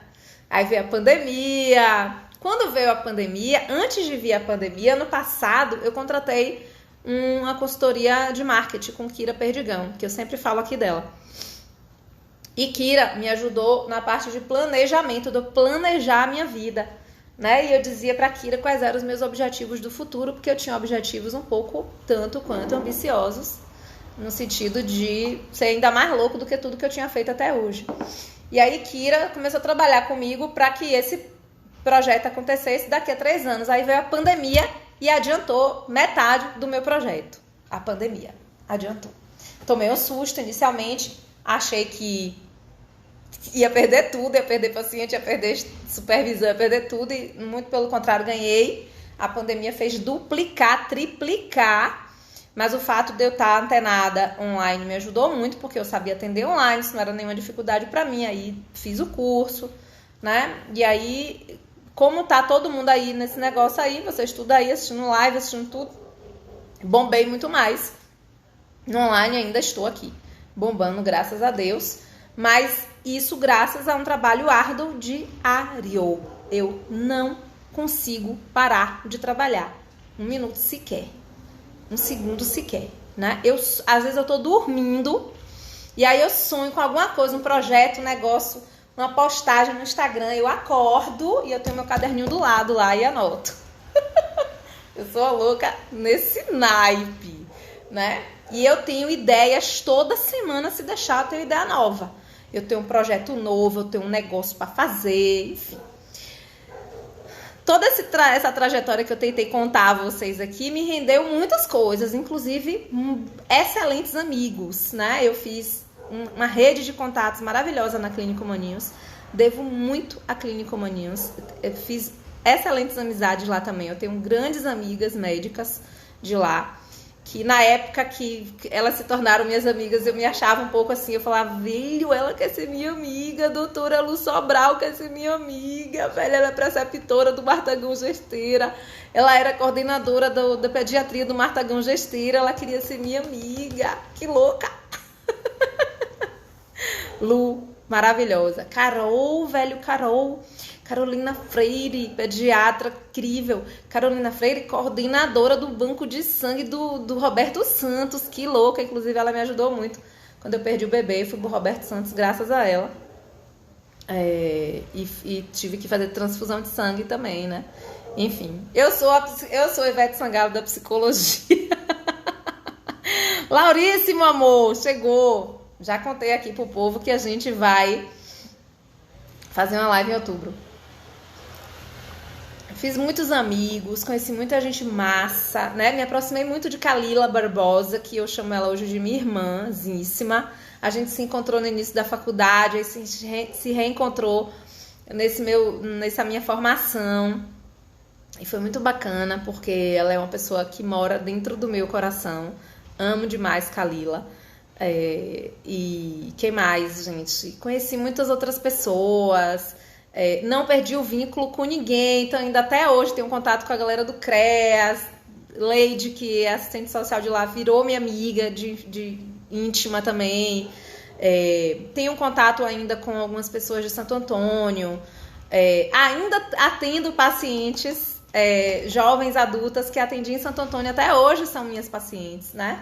Aí veio a pandemia. Quando veio a pandemia, antes de vir a pandemia, ano passado, eu contratei uma consultoria de marketing com Kira Perdigão, que eu sempre falo aqui dela. E Kira me ajudou na parte de planejamento, de eu planejar a minha vida, né? E eu dizia pra Kira quais eram os meus objetivos do futuro, porque eu tinha objetivos um pouco tanto quanto ambiciosos, no sentido de ser ainda mais louco do que tudo que eu tinha feito até hoje. E aí Kira começou a trabalhar comigo para que esse projeto acontecesse daqui a 3 anos. Aí veio a pandemia e adiantou metade do meu projeto. A pandemia adiantou. Tomei um susto inicialmente, achei que ia perder tudo, ia perder paciente, ia perder supervisão, ia perder tudo, e muito pelo contrário, ganhei. A pandemia fez duplicar, triplicar. Mas o fato de eu estar antenada online me ajudou muito, porque eu sabia atender online, isso não era nenhuma dificuldade para mim. Aí fiz o curso, né? E aí, como tá todo mundo aí nesse negócio aí, você estuda aí, assistindo live, assistindo tudo, bombei muito mais. No online ainda estou aqui, bombando, graças a Deus. Mas isso graças a um trabalho árduo diário. Eu não consigo parar de trabalhar 1 minuto sequer. 1 segundo sequer, né? Às vezes eu tô dormindo e aí eu sonho com alguma coisa, um projeto, um negócio, uma postagem no Instagram. Eu acordo e eu tenho meu caderninho do lado lá e anoto. Eu sou a louca nesse naipe, né? E eu tenho ideias toda semana, se deixar, eu tenho ideia nova. Eu tenho um projeto novo, eu tenho um negócio para fazer, enfim. Toda essa trajetória que eu tentei contar a vocês aqui me rendeu muitas coisas, inclusive excelentes amigos, né? Eu fiz uma rede de contatos maravilhosa na Clínica Humaninhos. Devo muito à Clínica Humaninhos. Eu fiz excelentes amizades lá também. Eu tenho grandes amigas médicas de lá, que na época que elas se tornaram minhas amigas, eu me achava um pouco assim, eu falava, velho, ela quer ser minha amiga, doutora Lu Sobral quer ser minha amiga, velho, ela é preceptora do Martagão Gesteira, ela era coordenadora da pediatria do Martagão Gesteira, ela queria ser minha amiga, que louca! Lu, maravilhosa. Carol, velho, Carol. Carolina Freire, pediatra incrível. Carolina Freire, coordenadora do banco de sangue do Roberto Santos. Que louca, inclusive ela me ajudou muito. Quando eu perdi o bebê, fui pro Roberto Santos graças a ela. E tive que fazer transfusão de sangue também, né? Enfim, eu sou Ivete Sangalo da psicologia. Lauríssimo, amor, chegou. Já contei aqui pro povo que a gente vai fazer uma live em outubro. Fiz muitos amigos, conheci muita gente massa, né? Me aproximei muito de Kalila Barbosa, que eu chamo ela hoje de minha irmãzíssima. A gente se encontrou no início da faculdade, aí se reencontrou nessa minha formação. E foi muito bacana, porque ela é uma pessoa que mora dentro do meu coração. Amo demais Kalila. E quem mais, gente? Conheci muitas outras pessoas. Não perdi o vínculo com ninguém, então ainda até hoje tenho contato com a galera do CREAS. Leide, que é assistente social de lá, virou minha amiga de íntima também. Tenho contato ainda com algumas pessoas de Santo Antônio. Ainda atendo pacientes jovens, adultas que atendi em Santo Antônio, até hoje são minhas pacientes, né?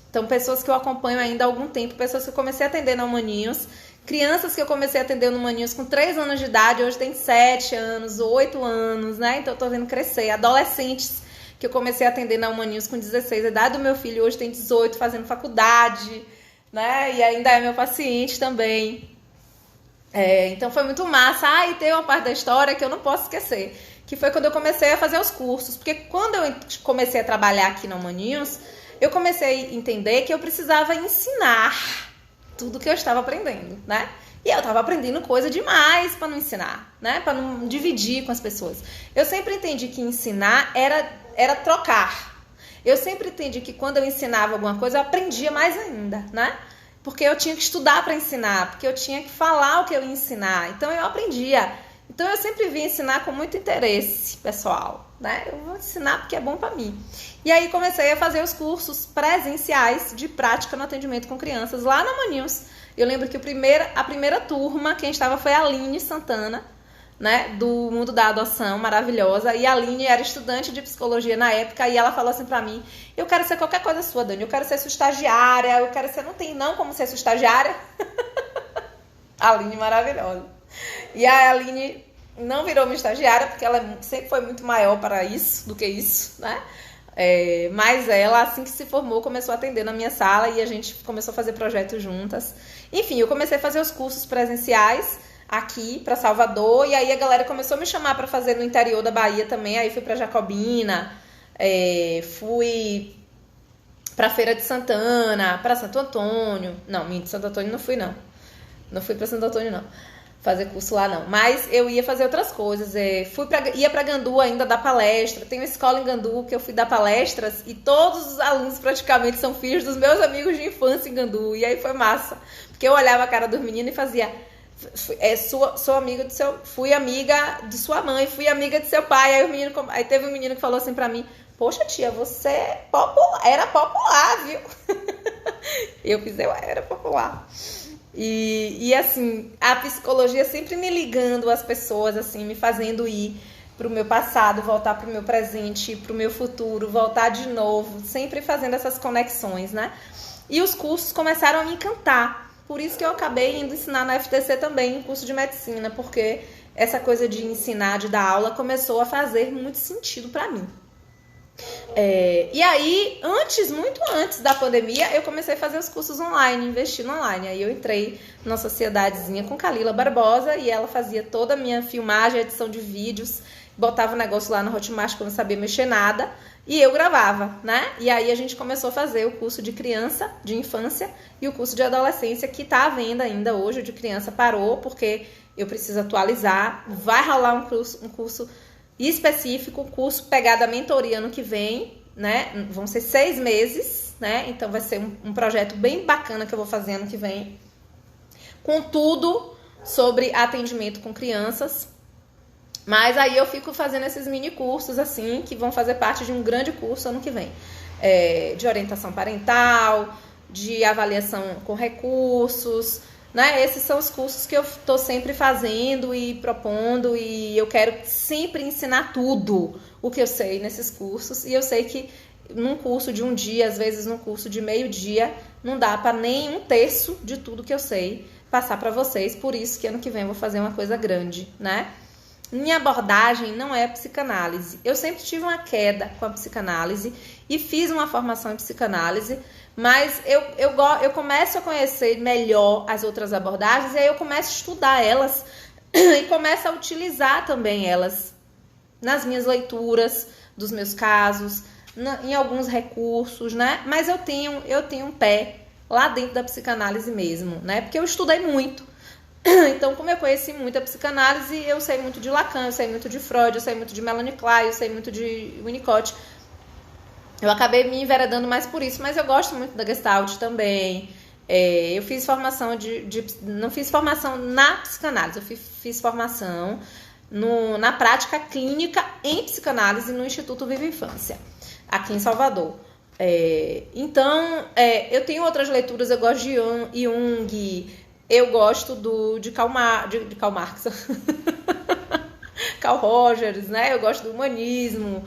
Então, pessoas que eu acompanho ainda há algum tempo, pessoas que eu comecei a atender na Humaninhos, crianças que eu comecei a atender no Humaninhos com 3 anos de idade, hoje tem 7 anos, 8 anos, né? Então, eu tô vendo crescer. Adolescentes que eu comecei a atender na Humaninhos com 16, a idade do meu filho hoje tem 18, fazendo faculdade, né? E ainda é meu paciente também. Então, foi muito massa. E tem uma parte da história que eu não posso esquecer, que foi quando eu comecei a fazer os cursos. Porque quando eu comecei a trabalhar aqui na Humaninhos, eu comecei a entender que eu precisava ensinar tudo que eu estava aprendendo, né? E eu estava aprendendo coisa demais para não ensinar, né? Para não dividir com as pessoas. Eu sempre entendi que ensinar era trocar. Eu sempre entendi que quando eu ensinava alguma coisa, eu aprendia mais ainda, né? Porque eu tinha que estudar para ensinar, porque eu tinha que falar o que eu ia ensinar. Então eu aprendia. Então eu sempre vim ensinar com muito interesse, pessoal, né? Eu vou ensinar porque é bom para mim. E aí comecei a fazer os cursos presenciais de prática no atendimento com crianças lá na Humaninhos. Eu lembro que a primeira turma, quem estava foi a Aline Santana, né? Do Mundo da Adoção, maravilhosa. E a Aline era estudante de psicologia na época e ela falou assim pra mim: eu quero ser qualquer coisa sua, Dani. Eu quero ser sua estagiária. Eu quero ser... Não tem não como ser sua estagiária. A Aline maravilhosa. E a Aline não virou minha estagiária, porque ela sempre foi muito maior para isso do que isso, né? Mas ela, assim que se formou, começou a atender na minha sala e a gente começou a fazer projetos juntas. Enfim, eu comecei a fazer os cursos presenciais aqui para Salvador, e aí a galera começou a me chamar para fazer no interior da Bahia também. Aí fui para Jacobina, fui para Feira de Santana, para Santo Antônio. Não, de Santo Antônio não fui, não. Não fui para Santo Antônio, não. Fazer curso lá, não. Mas eu ia fazer outras coisas. Ia para Gandu ainda dar palestra. Tem uma escola em Gandu que eu fui dar palestras e todos os alunos praticamente são filhos dos meus amigos de infância em Gandu. E aí foi massa. Porque eu olhava a cara dos meninos e fazia... sou amiga do seu... Fui amiga de sua mãe, fui amiga de seu pai. Aí teve um menino que falou assim pra mim: poxa, tia, você era popular, viu? Eu era popular. E assim, a psicologia sempre me ligando às pessoas, assim, me fazendo ir pro meu passado, voltar pro meu presente, pro meu futuro, voltar de novo, sempre fazendo essas conexões, né? E os cursos começaram a me encantar. Por isso que eu acabei indo ensinar na FTC também, curso de medicina, porque essa coisa de ensinar, de dar aula, começou a fazer muito sentido pra mim. E aí, muito antes da pandemia, eu comecei a fazer os cursos online, investir no online. Aí eu entrei numa sociedadezinha com Kalila Barbosa e ela fazia toda a minha filmagem, edição de vídeos, botava o negócio lá no Hotmart que eu não sabia mexer nada, e eu gravava, né? E aí a gente começou a fazer o curso de criança, de infância, e o curso de adolescência, que tá à venda ainda hoje. O de criança parou porque eu preciso atualizar. Vai rolar um curso específico, um curso pegada mentoria ano que vem, né? Vão ser 6 meses, né? Então vai ser um projeto bem bacana que eu vou fazer ano que vem, com tudo sobre atendimento com crianças. Mas aí eu fico fazendo esses mini cursos, assim, que vão fazer parte de um grande curso ano que vem, de orientação parental, de avaliação com recursos, né? Esses são os cursos que eu estou sempre fazendo e propondo, e eu quero sempre ensinar tudo o que eu sei nesses cursos. E eu sei que num curso de um dia, às vezes num curso de meio dia, não dá para nem um terço de tudo que eu sei passar para vocês. Por isso que ano que vem eu vou fazer uma coisa grande, né? Minha abordagem não é psicanálise. Eu sempre tive uma queda com a psicanálise e fiz uma formação em psicanálise, mas eu começo a conhecer melhor as outras abordagens e aí eu começo a estudar elas e começo a utilizar também elas nas minhas leituras dos meus casos, em alguns recursos, né? Mas eu tenho um pé lá dentro da psicanálise mesmo, né? Porque eu estudei muito. Então, como eu conheci muito a psicanálise, eu sei muito de Lacan, eu sei muito de Freud, eu sei muito de Melanie Klein, eu sei muito de Winnicott. Eu acabei me enveredando mais por isso, mas eu gosto muito da Gestalt também. Eu fiz formação não fiz formação na psicanálise, eu fiz formação na prática clínica em psicanálise no Instituto Viva Infância, aqui em Salvador. Então, eu tenho outras leituras, eu gosto de Jung, eu gosto de Karl Marx, Carl Rogers, né? Eu gosto do humanismo.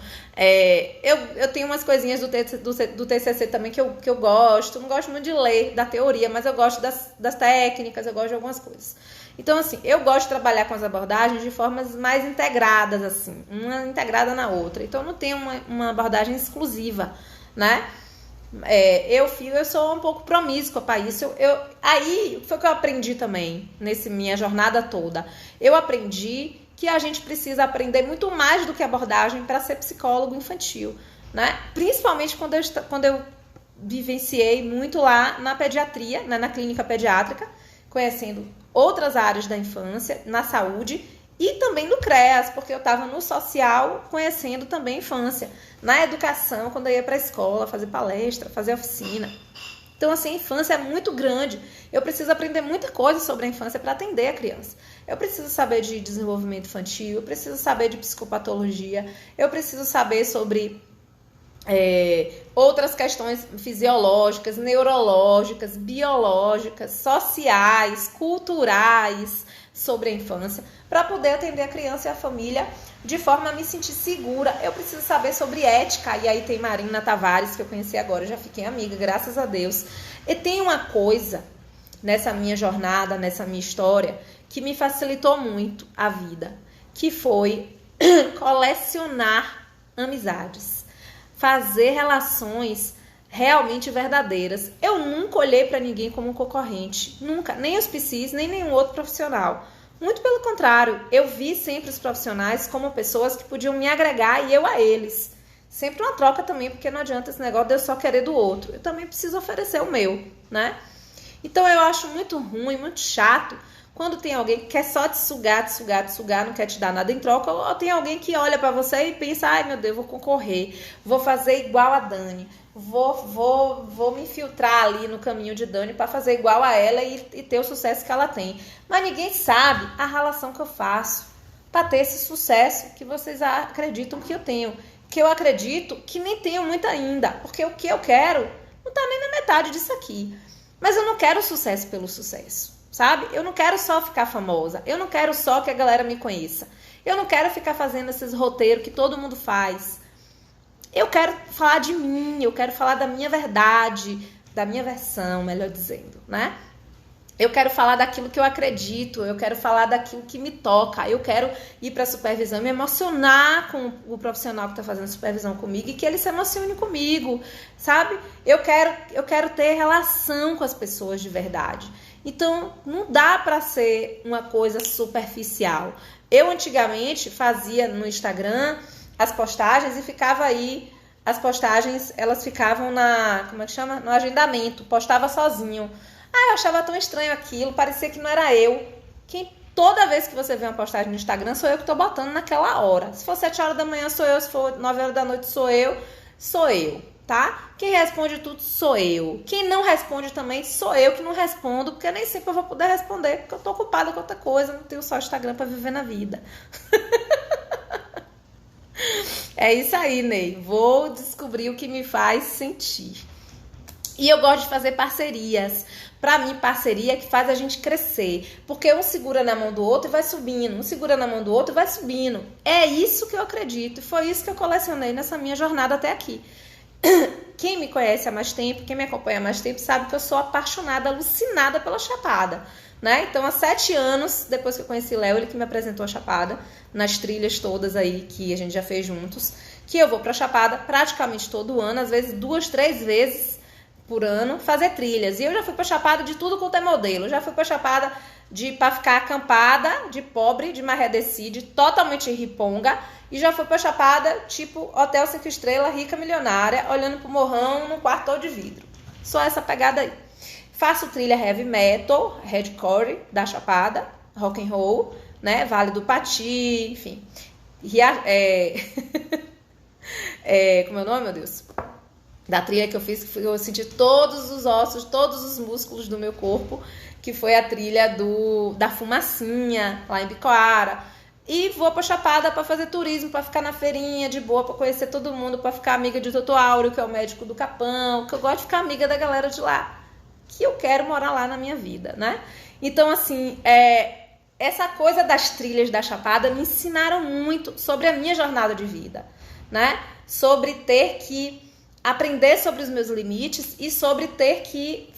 Eu tenho umas coisinhas do TCC também que eu gosto. Não gosto muito de ler da teoria, mas eu gosto das técnicas, eu gosto de algumas coisas. Então, assim, eu gosto de trabalhar com as abordagens de formas mais integradas, assim, uma integrada na outra. Então, eu não tenho uma abordagem exclusiva, né? Eu sou um pouco promíscua para isso. Aí foi o que eu aprendi também nessa minha jornada toda. Eu aprendi que a gente precisa aprender muito mais do que abordagem para ser psicólogo infantil, né? Principalmente quando eu vivenciei muito lá na pediatria, né, na clínica pediátrica, conhecendo outras áreas da infância, na saúde e também no CREAS, porque eu estava no social conhecendo também a infância, na educação, quando eu ia para a escola, fazer palestra, fazer oficina. Então, assim, a infância é muito grande. Eu preciso aprender muita coisa sobre a infância para atender a criança. Eu preciso saber de desenvolvimento infantil, eu preciso saber de psicopatologia, eu preciso saber sobre outras questões fisiológicas, neurológicas, biológicas, sociais, culturais sobre a infância, para poder atender a criança e a família de forma a me sentir segura. Eu preciso saber sobre ética, e aí tem Marina Tavares, que eu conheci agora, eu já fiquei amiga, graças a Deus. E tem uma coisa nessa minha jornada, nessa minha história, que me facilitou muito a vida, que foi colecionar amizades, fazer relações realmente verdadeiras. Eu nunca olhei para ninguém como um concorrente, nunca, nem os psis, nem nenhum outro profissional. Muito pelo contrário, eu vi sempre os profissionais como pessoas que podiam me agregar e eu a eles. Sempre uma troca também, porque não adianta esse negócio de eu só querer do outro. Eu também preciso oferecer o meu, né? Então eu acho muito ruim, muito chato, quando tem alguém que quer só te sugar, não quer te dar nada em troca, ou tem alguém que olha pra você e pensa, ai meu Deus, vou concorrer, vou fazer igual a Dani, vou me infiltrar ali no caminho de Dani pra fazer igual a ela e ter o sucesso que ela tem. Mas ninguém sabe a relação que eu faço pra ter esse sucesso que vocês acreditam que eu tenho. Que eu acredito que nem tenho muito ainda, porque o que eu quero não tá nem na metade disso aqui. Mas eu não quero sucesso pelo sucesso. Sabe? Eu não quero só ficar famosa. Eu não quero só que a galera me conheça. Eu não quero ficar fazendo esses roteiros que todo mundo faz. Eu quero falar de mim, eu quero falar da minha verdade, da minha versão, melhor dizendo, né? Eu quero falar daquilo que eu acredito, eu quero falar daquilo que me toca, eu quero ir para a supervisão, me emocionar com o profissional que está fazendo supervisão comigo e que ele se emocione comigo, sabe? Eu quero ter relação com as pessoas de verdade. Então, não dá para ser uma coisa superficial. Eu, antigamente, fazia no Instagram as postagens e ficava aí, as postagens, elas ficavam no agendamento, postava sozinho. Eu achava tão estranho aquilo, parecia que não era eu. Toda vez que você vê uma postagem no Instagram, sou eu que estou botando naquela hora. Se for 7 horas da manhã, sou eu. Se for 9 horas da noite, sou eu. Tá? Quem responde tudo sou eu. Quem não responde também sou eu que não respondo, porque nem sempre eu vou poder responder, porque eu tô ocupada com outra coisa, não tenho só Instagram para viver na vida. É isso aí, Ney. Vou descobrir o que me faz sentir. E eu gosto de fazer parcerias. Pra mim, parceria é que faz a gente crescer. Porque um segura na mão do outro e vai subindo. Um segura na mão do outro e vai subindo. É isso que eu acredito. E foi isso que eu colecionei nessa minha jornada até aqui. Quem me conhece há mais tempo, quem me acompanha há mais tempo, sabe que eu sou apaixonada, alucinada pela Chapada, né? Então, há 7 anos, depois que eu conheci Léo, ele que me apresentou a Chapada, nas trilhas todas aí que a gente já fez juntos, que eu vou pra Chapada praticamente todo ano, às vezes 2, 3 vezes por ano, fazer trilhas. E eu já fui pra Chapada de tudo quanto é modelo. Eu já fui pra Chapada pra ficar acampada, de pobre, de Maré Decide, totalmente riponga. E já fui pra Chapada, tipo Hotel 5 estrelas, rica, milionária, olhando pro morrão num quarto todo de vidro. Só essa pegada aí. Faço trilha heavy metal, hardcore da Chapada, rock and roll, né? Vale do Pati, enfim. Como é o nome, meu Deus? Da trilha que eu fiz, que eu senti todos os ossos, todos os músculos do meu corpo, que foi a trilha da Fumacinha, lá em Bicoara. E vou pra Chapada pra fazer turismo, pra ficar na feirinha de boa, pra conhecer todo mundo, pra ficar amiga de Doutor Áureo, que é o médico do Capão, que eu gosto de ficar amiga da galera de lá, que eu quero morar lá na minha vida, né? Então, assim, essa coisa das trilhas da Chapada me ensinaram muito sobre a minha jornada de vida, né? Sobre ter que aprender sobre os meus limites e sobre ter que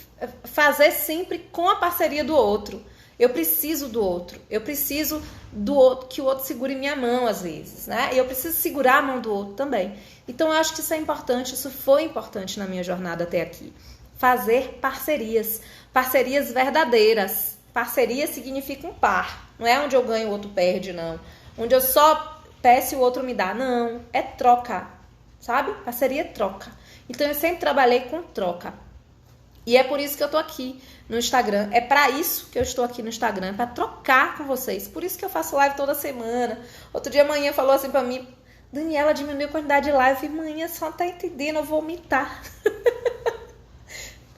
fazer sempre com a parceria do outro. Eu preciso do outro. Eu preciso do outro, que o outro segure minha mão às vezes, né? E eu preciso segurar a mão do outro também. Então eu acho que isso é importante, isso foi importante na minha jornada até aqui. Fazer parcerias, parcerias verdadeiras. Parceria significa um par. Não é onde eu ganho e o outro perde, não. Onde eu só peço e o outro me dá. Não, é troca. Sabe? Parceria é troca. Então eu sempre trabalhei com troca. E é por isso que eu tô aqui no Instagram. É para isso que eu estou aqui no Instagram, para trocar com vocês. Por isso que eu faço live toda semana. Outro dia a manhã falou assim para mim: Daniela, diminuiu a quantidade de live. Eu falei: manhã, só não tá entendendo, eu vou vomitar.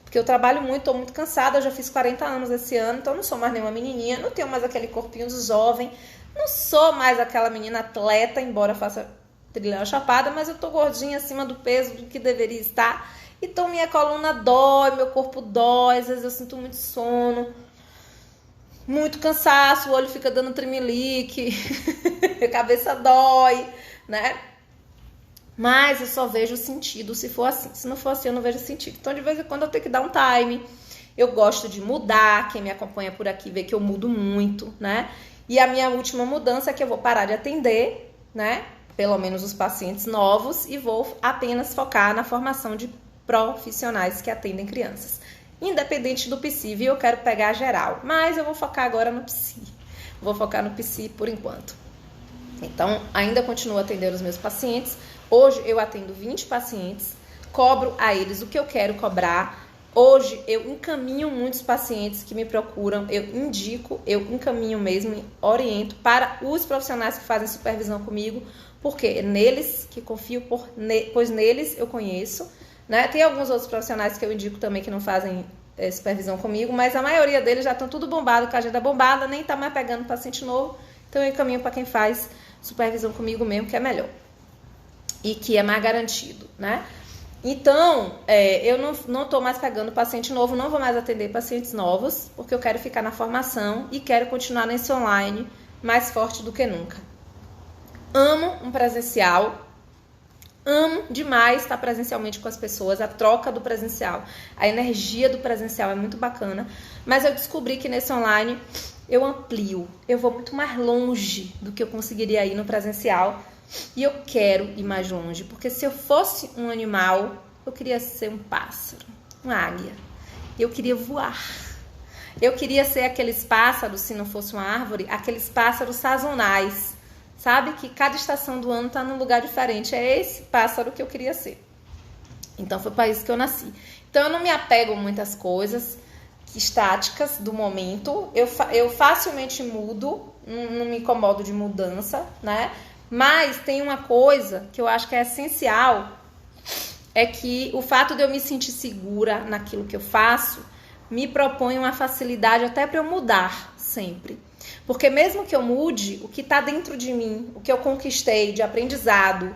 Porque eu trabalho muito, tô muito cansada. Eu já fiz 40 anos esse ano, então não sou mais nenhuma menininha. Não tenho mais aquele corpinho de jovem. Não sou mais aquela menina atleta, embora faça trilha Chapada, mas eu tô gordinha, acima do peso do que deveria estar. Então minha coluna dói, meu corpo dói, às vezes eu sinto muito sono, muito cansaço, o olho fica dando tremelique, a cabeça dói, né? Mas eu só vejo sentido se for assim. Se não for assim, eu não vejo sentido. Então, de vez em quando, eu tenho que dar um time. Eu gosto de mudar. Quem me acompanha por aqui vê que eu mudo muito, né? E a minha última mudança é que eu vou parar de atender, né? Pelo menos os pacientes novos, e vou apenas focar na formação de profissionais que atendem crianças. Independente do psi, viu? Eu quero pegar geral. Mas eu vou focar agora no psi. Vou focar no psi por enquanto. Então, ainda continuo atendendo os meus pacientes. Hoje eu atendo 20 pacientes, cobro a eles o que eu quero cobrar. Hoje eu encaminho muitos pacientes que me procuram, eu indico, eu encaminho mesmo, oriento para os profissionais que fazem supervisão comigo, porque é neles que confio, pois neles eu conheço, né? Tem alguns outros profissionais que eu indico também que não fazem supervisão comigo, mas a maioria deles já estão tudo bombado, com a agenda bombada, nem tá mais pegando paciente novo, então eu encaminho para quem faz supervisão comigo mesmo, que é melhor e que é mais garantido, né? Então, eu não tô mais pegando paciente novo, não vou mais atender pacientes novos, porque eu quero ficar na formação e quero continuar nesse online mais forte do que nunca. Amo um presencial, amo demais estar presencialmente com as pessoas, a troca do presencial, a energia do presencial é muito bacana, mas eu descobri que nesse online eu amplio, eu vou muito mais longe do que eu conseguiria ir no presencial. E eu quero ir mais longe, porque se eu fosse um animal, eu queria ser um pássaro, uma águia. Eu queria voar. Eu queria ser aqueles pássaros, se não fosse uma árvore, aqueles pássaros sazonais, sabe? Que cada estação do ano está num lugar diferente. É esse pássaro que eu queria ser. Então foi para isso que eu nasci. Então eu não me apego a muitas coisas estáticas do momento. Eu facilmente mudo, não me incomodo de mudança, né? Mas tem uma coisa que eu acho que é essencial, é que o fato de eu me sentir segura naquilo que eu faço, me propõe uma facilidade até para eu mudar sempre. Porque mesmo que eu mude, o que está dentro de mim, o que eu conquistei de aprendizado,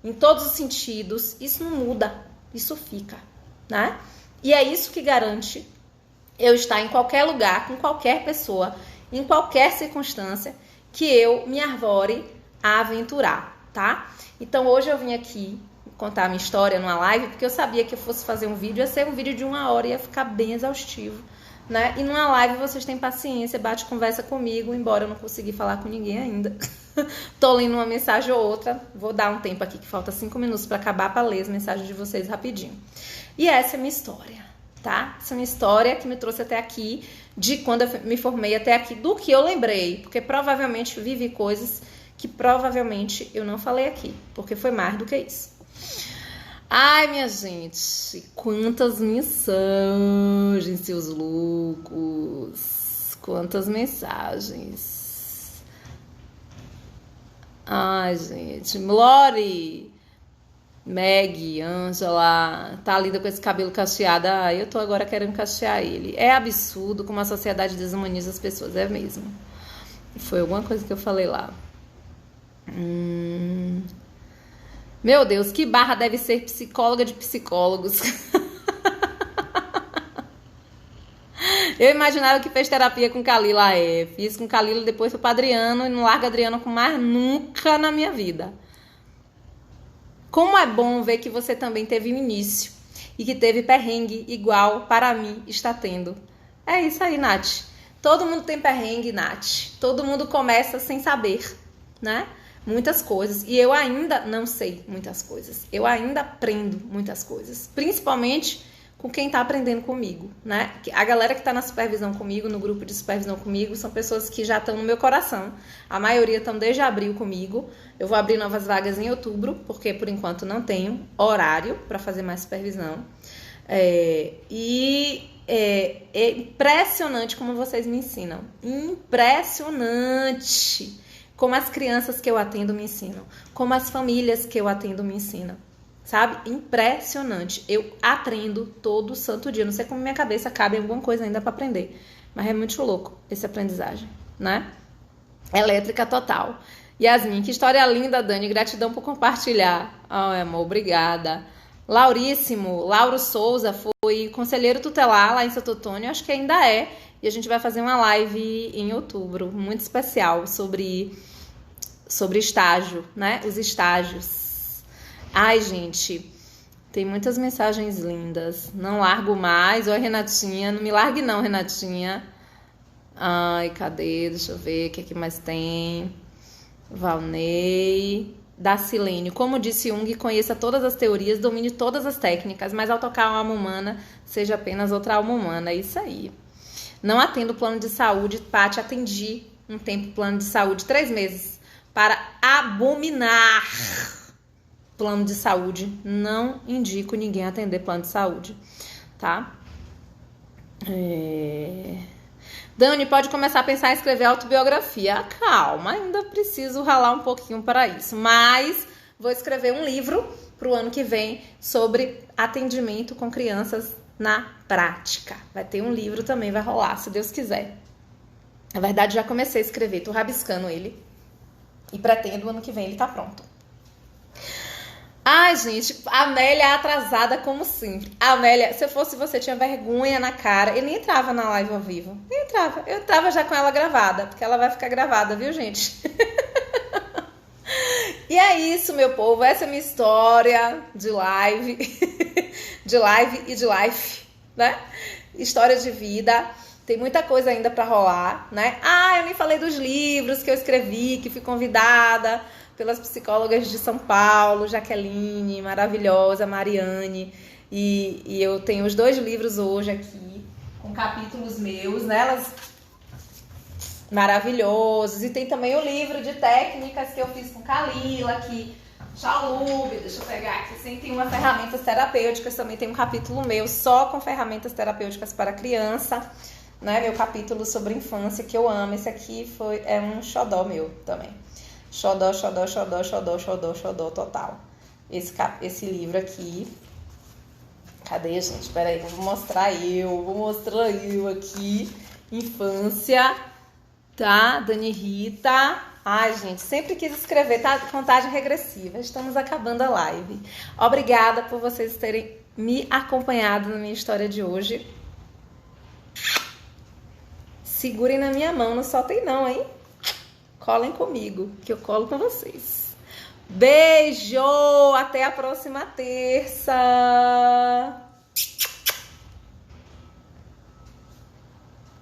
em todos os sentidos, isso não muda, isso fica, né? E é isso que garante eu estar em qualquer lugar, com qualquer pessoa, em qualquer circunstância que eu me arvore a aventurar, tá? Então hoje eu vim aqui contar a minha história numa live, porque eu sabia que eu fosse fazer um vídeo, ia ser um vídeo de 1 hora, ia ficar bem exaustivo, né? E numa live vocês têm paciência, bate conversa comigo, embora eu não consegui falar com ninguém ainda. Tô lendo uma mensagem ou outra, vou dar um tempo aqui que falta 5 minutos para acabar para ler as mensagens de vocês rapidinho. E essa é a minha história, tá? Essa é a minha história que me trouxe até aqui, de quando eu me formei até aqui, do que eu lembrei, porque provavelmente vivi coisas que provavelmente eu não falei aqui, porque foi mais do que isso. Ai, minha gente, quantas mensagens, seus loucos, quantas mensagens. Ai, gente, Lori, Meg, Ângela, tá linda com esse cabelo cacheado. Ai, eu tô agora querendo cachear ele. É absurdo como a sociedade desumaniza as pessoas, é mesmo. Foi alguma coisa que eu falei lá. Meu Deus, que barra deve ser psicóloga de psicólogos. Eu imaginava que fez terapia com Kalila. Fiz com Kalila, depois fui pra Adriano e não largo Adriano com mais nunca na minha vida. Como é bom ver que você também teve um início e que teve perrengue igual para mim está tendo. É isso aí, Nath. Todo mundo tem perrengue, Nath. Todo mundo começa sem saber, né? Muitas coisas. E eu ainda não sei muitas coisas. Eu ainda aprendo muitas coisas. Principalmente com quem tá aprendendo comigo, né? A galera que tá na supervisão comigo, no grupo de supervisão comigo, são pessoas que já estão no meu coração. A maioria estão desde abril comigo. Eu vou abrir novas vagas em outubro, porque por enquanto não tenho horário para fazer mais supervisão. É impressionante como vocês me ensinam. Impressionante como as crianças que eu atendo me ensinam. Como as famílias que eu atendo me ensinam. Sabe? Impressionante. Eu aprendo todo santo dia. Não sei como minha cabeça cabe alguma coisa ainda para aprender. Mas é muito louco essa aprendizagem, né? Elétrica total. Yasmin, que história linda, Dani. Gratidão por compartilhar. Ai, amor, obrigada. Lauríssimo, Lauro Souza foi conselheiro tutelar lá em Santo Antônio. Acho que ainda é. E a gente vai fazer uma live em outubro, muito especial, sobre estágio, né? Os estágios. Ai, gente, tem muitas mensagens lindas. Não largo mais. Oi, Renatinha. Não me largue não, Renatinha. Ai, cadê? Deixa eu ver o que aqui mais tem. Valnei. Dacilênio. Como disse Jung, conheça todas as teorias, domine todas as técnicas, mas ao tocar a alma humana, seja apenas outra alma humana. É isso aí. Não atendo plano de saúde. Paty, atendi um tempo plano de saúde, 3 meses, para abominar plano de saúde. Não indico ninguém atender plano de saúde, tá? Dani, pode começar a pensar em escrever autobiografia. Calma, ainda preciso ralar um pouquinho para isso. Mas vou escrever um livro pro ano que vem sobre atendimento com crianças na prática. Vai ter um livro também, vai rolar, se Deus quiser. Na verdade, já comecei a escrever, tô rabiscando ele. E pretendo, ano que vem ele tá pronto. Ai, gente, a Amélia é atrasada como sempre. A Amélia, se eu fosse você, tinha vergonha na cara. Eu nem entrava na live ao vivo. Nem entrava. Eu entrava já com ela gravada, porque ela vai ficar gravada, viu, gente? E é isso, meu povo. Essa é a minha história de live. De live e de life, né? História de vida. Tem muita coisa ainda pra rolar, né? Eu nem falei dos livros que eu escrevi, que fui convidada pelas psicólogas de São Paulo, Jaqueline, maravilhosa, Mariane, e eu tenho os 2 livros hoje aqui, com capítulos meus, né, elas maravilhosos, e tem também o livro de técnicas que eu fiz com Kalila, aqui, Chalube, deixa eu pegar aqui, tem uma ferramentas terapêuticas, também tem um capítulo meu só com ferramentas terapêuticas para criança, né, meu capítulo sobre infância, que eu amo, esse aqui é um xodó meu também. Xodó total. Esse livro aqui. Cadê, gente? Espera aí, vou mostrar eu aqui. Infância, tá? Dani Rita. Ai, gente, sempre quis escrever, tá? Contagem regressiva. Estamos acabando a live. Obrigada por vocês terem me acompanhado na minha história de hoje. Segurem na minha mão, não soltem não, hein? Colem comigo, que eu colo com vocês. Beijo! Até a próxima terça!